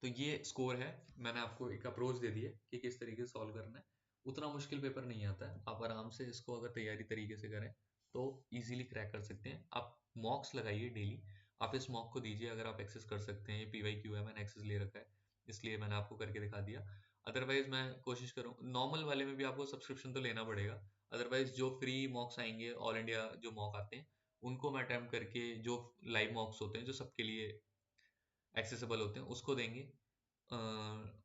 तो ये स्कोर है। मैंने आपको एक अप्रोच दे दी है कि किस तरीके से सॉल्व करना है। उतना मुश्किल पेपर नहीं आता है, आप आराम से इसको अगर तैयारी तरीके से करें तो इजीली क्रैक कर सकते हैं। आप मॉक्स लगाइए डेली, आप इस मॉक को दीजिए, अगर आप एक्सेस कर सकते हैं। ये PYQ है, मैंने एक्सेस ले रखा है, इसलिए मैंने आपको करके दिखा दिया। अदरवाइज मैं कोशिश करूँ, नॉर्मल वाले में भी आपको सब्सक्रिप्शन तो लेना पड़ेगा। अदरवाइज जो फ्री मॉक्स आएंगे, ऑल इंडिया जो मॉक आते हैं, उनको मैं अटैम्प्ट करके, जो लाइव मॉक्स होते हैं जो सबके लिए एक्सेसिबल होते हैं, उसको देंगे।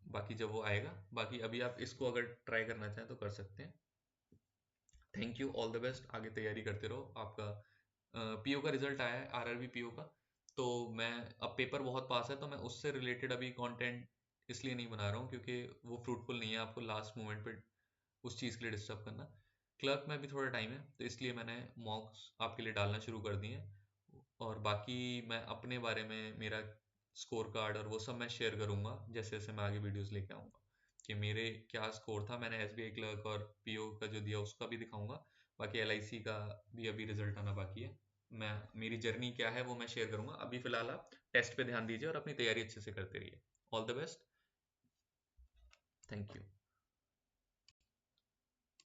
बाकी जब वो आएगा, बाकी अभी आप इसको अगर ट्राई करना चाहें तो कर सकते हैं। Thank you, all the best, आगे तैयारी करते रहो। आपका पीओ का रिजल्ट आया है, RRB पीओ का। तो मैं, अब पेपर बहुत पास है तो मैं उससे रिलेटेड अभी कंटेंट इसलिए नहीं बना रहा हूँ क्योंकि वो फ्रूटफुल नहीं है आपको लास्ट मोमेंट पे उस चीज़ के लिए डिस्टर्ब करना। क्लर्क में भी थोड़ा टाइम है, तो इसलिए मैंने मॉक्स आपके लिए डालना शुरू कर दिए हैं। और बाकी मैं अपने बारे में, मेरा स्कोर कार्ड और वो सब मैं शेयर करूंगा जैसे जैसे मैं आगे वीडियोस लेके आऊंगा, कि मेरे क्या स्कोर था। मैंने SBI क्लर्क और पीओ का जो दिया उसका भी दिखाऊंगा। बाकी LIC का भी अभी रिजल्ट आना बाकी है। मैं, मेरी जर्नी क्या है वो मैं शेयर करूंगा। अभी फिलहाल आप टेस्ट पे ध्यान दीजिए और अपनी तैयारी अच्छे से करते रहिए। All the best, thank you.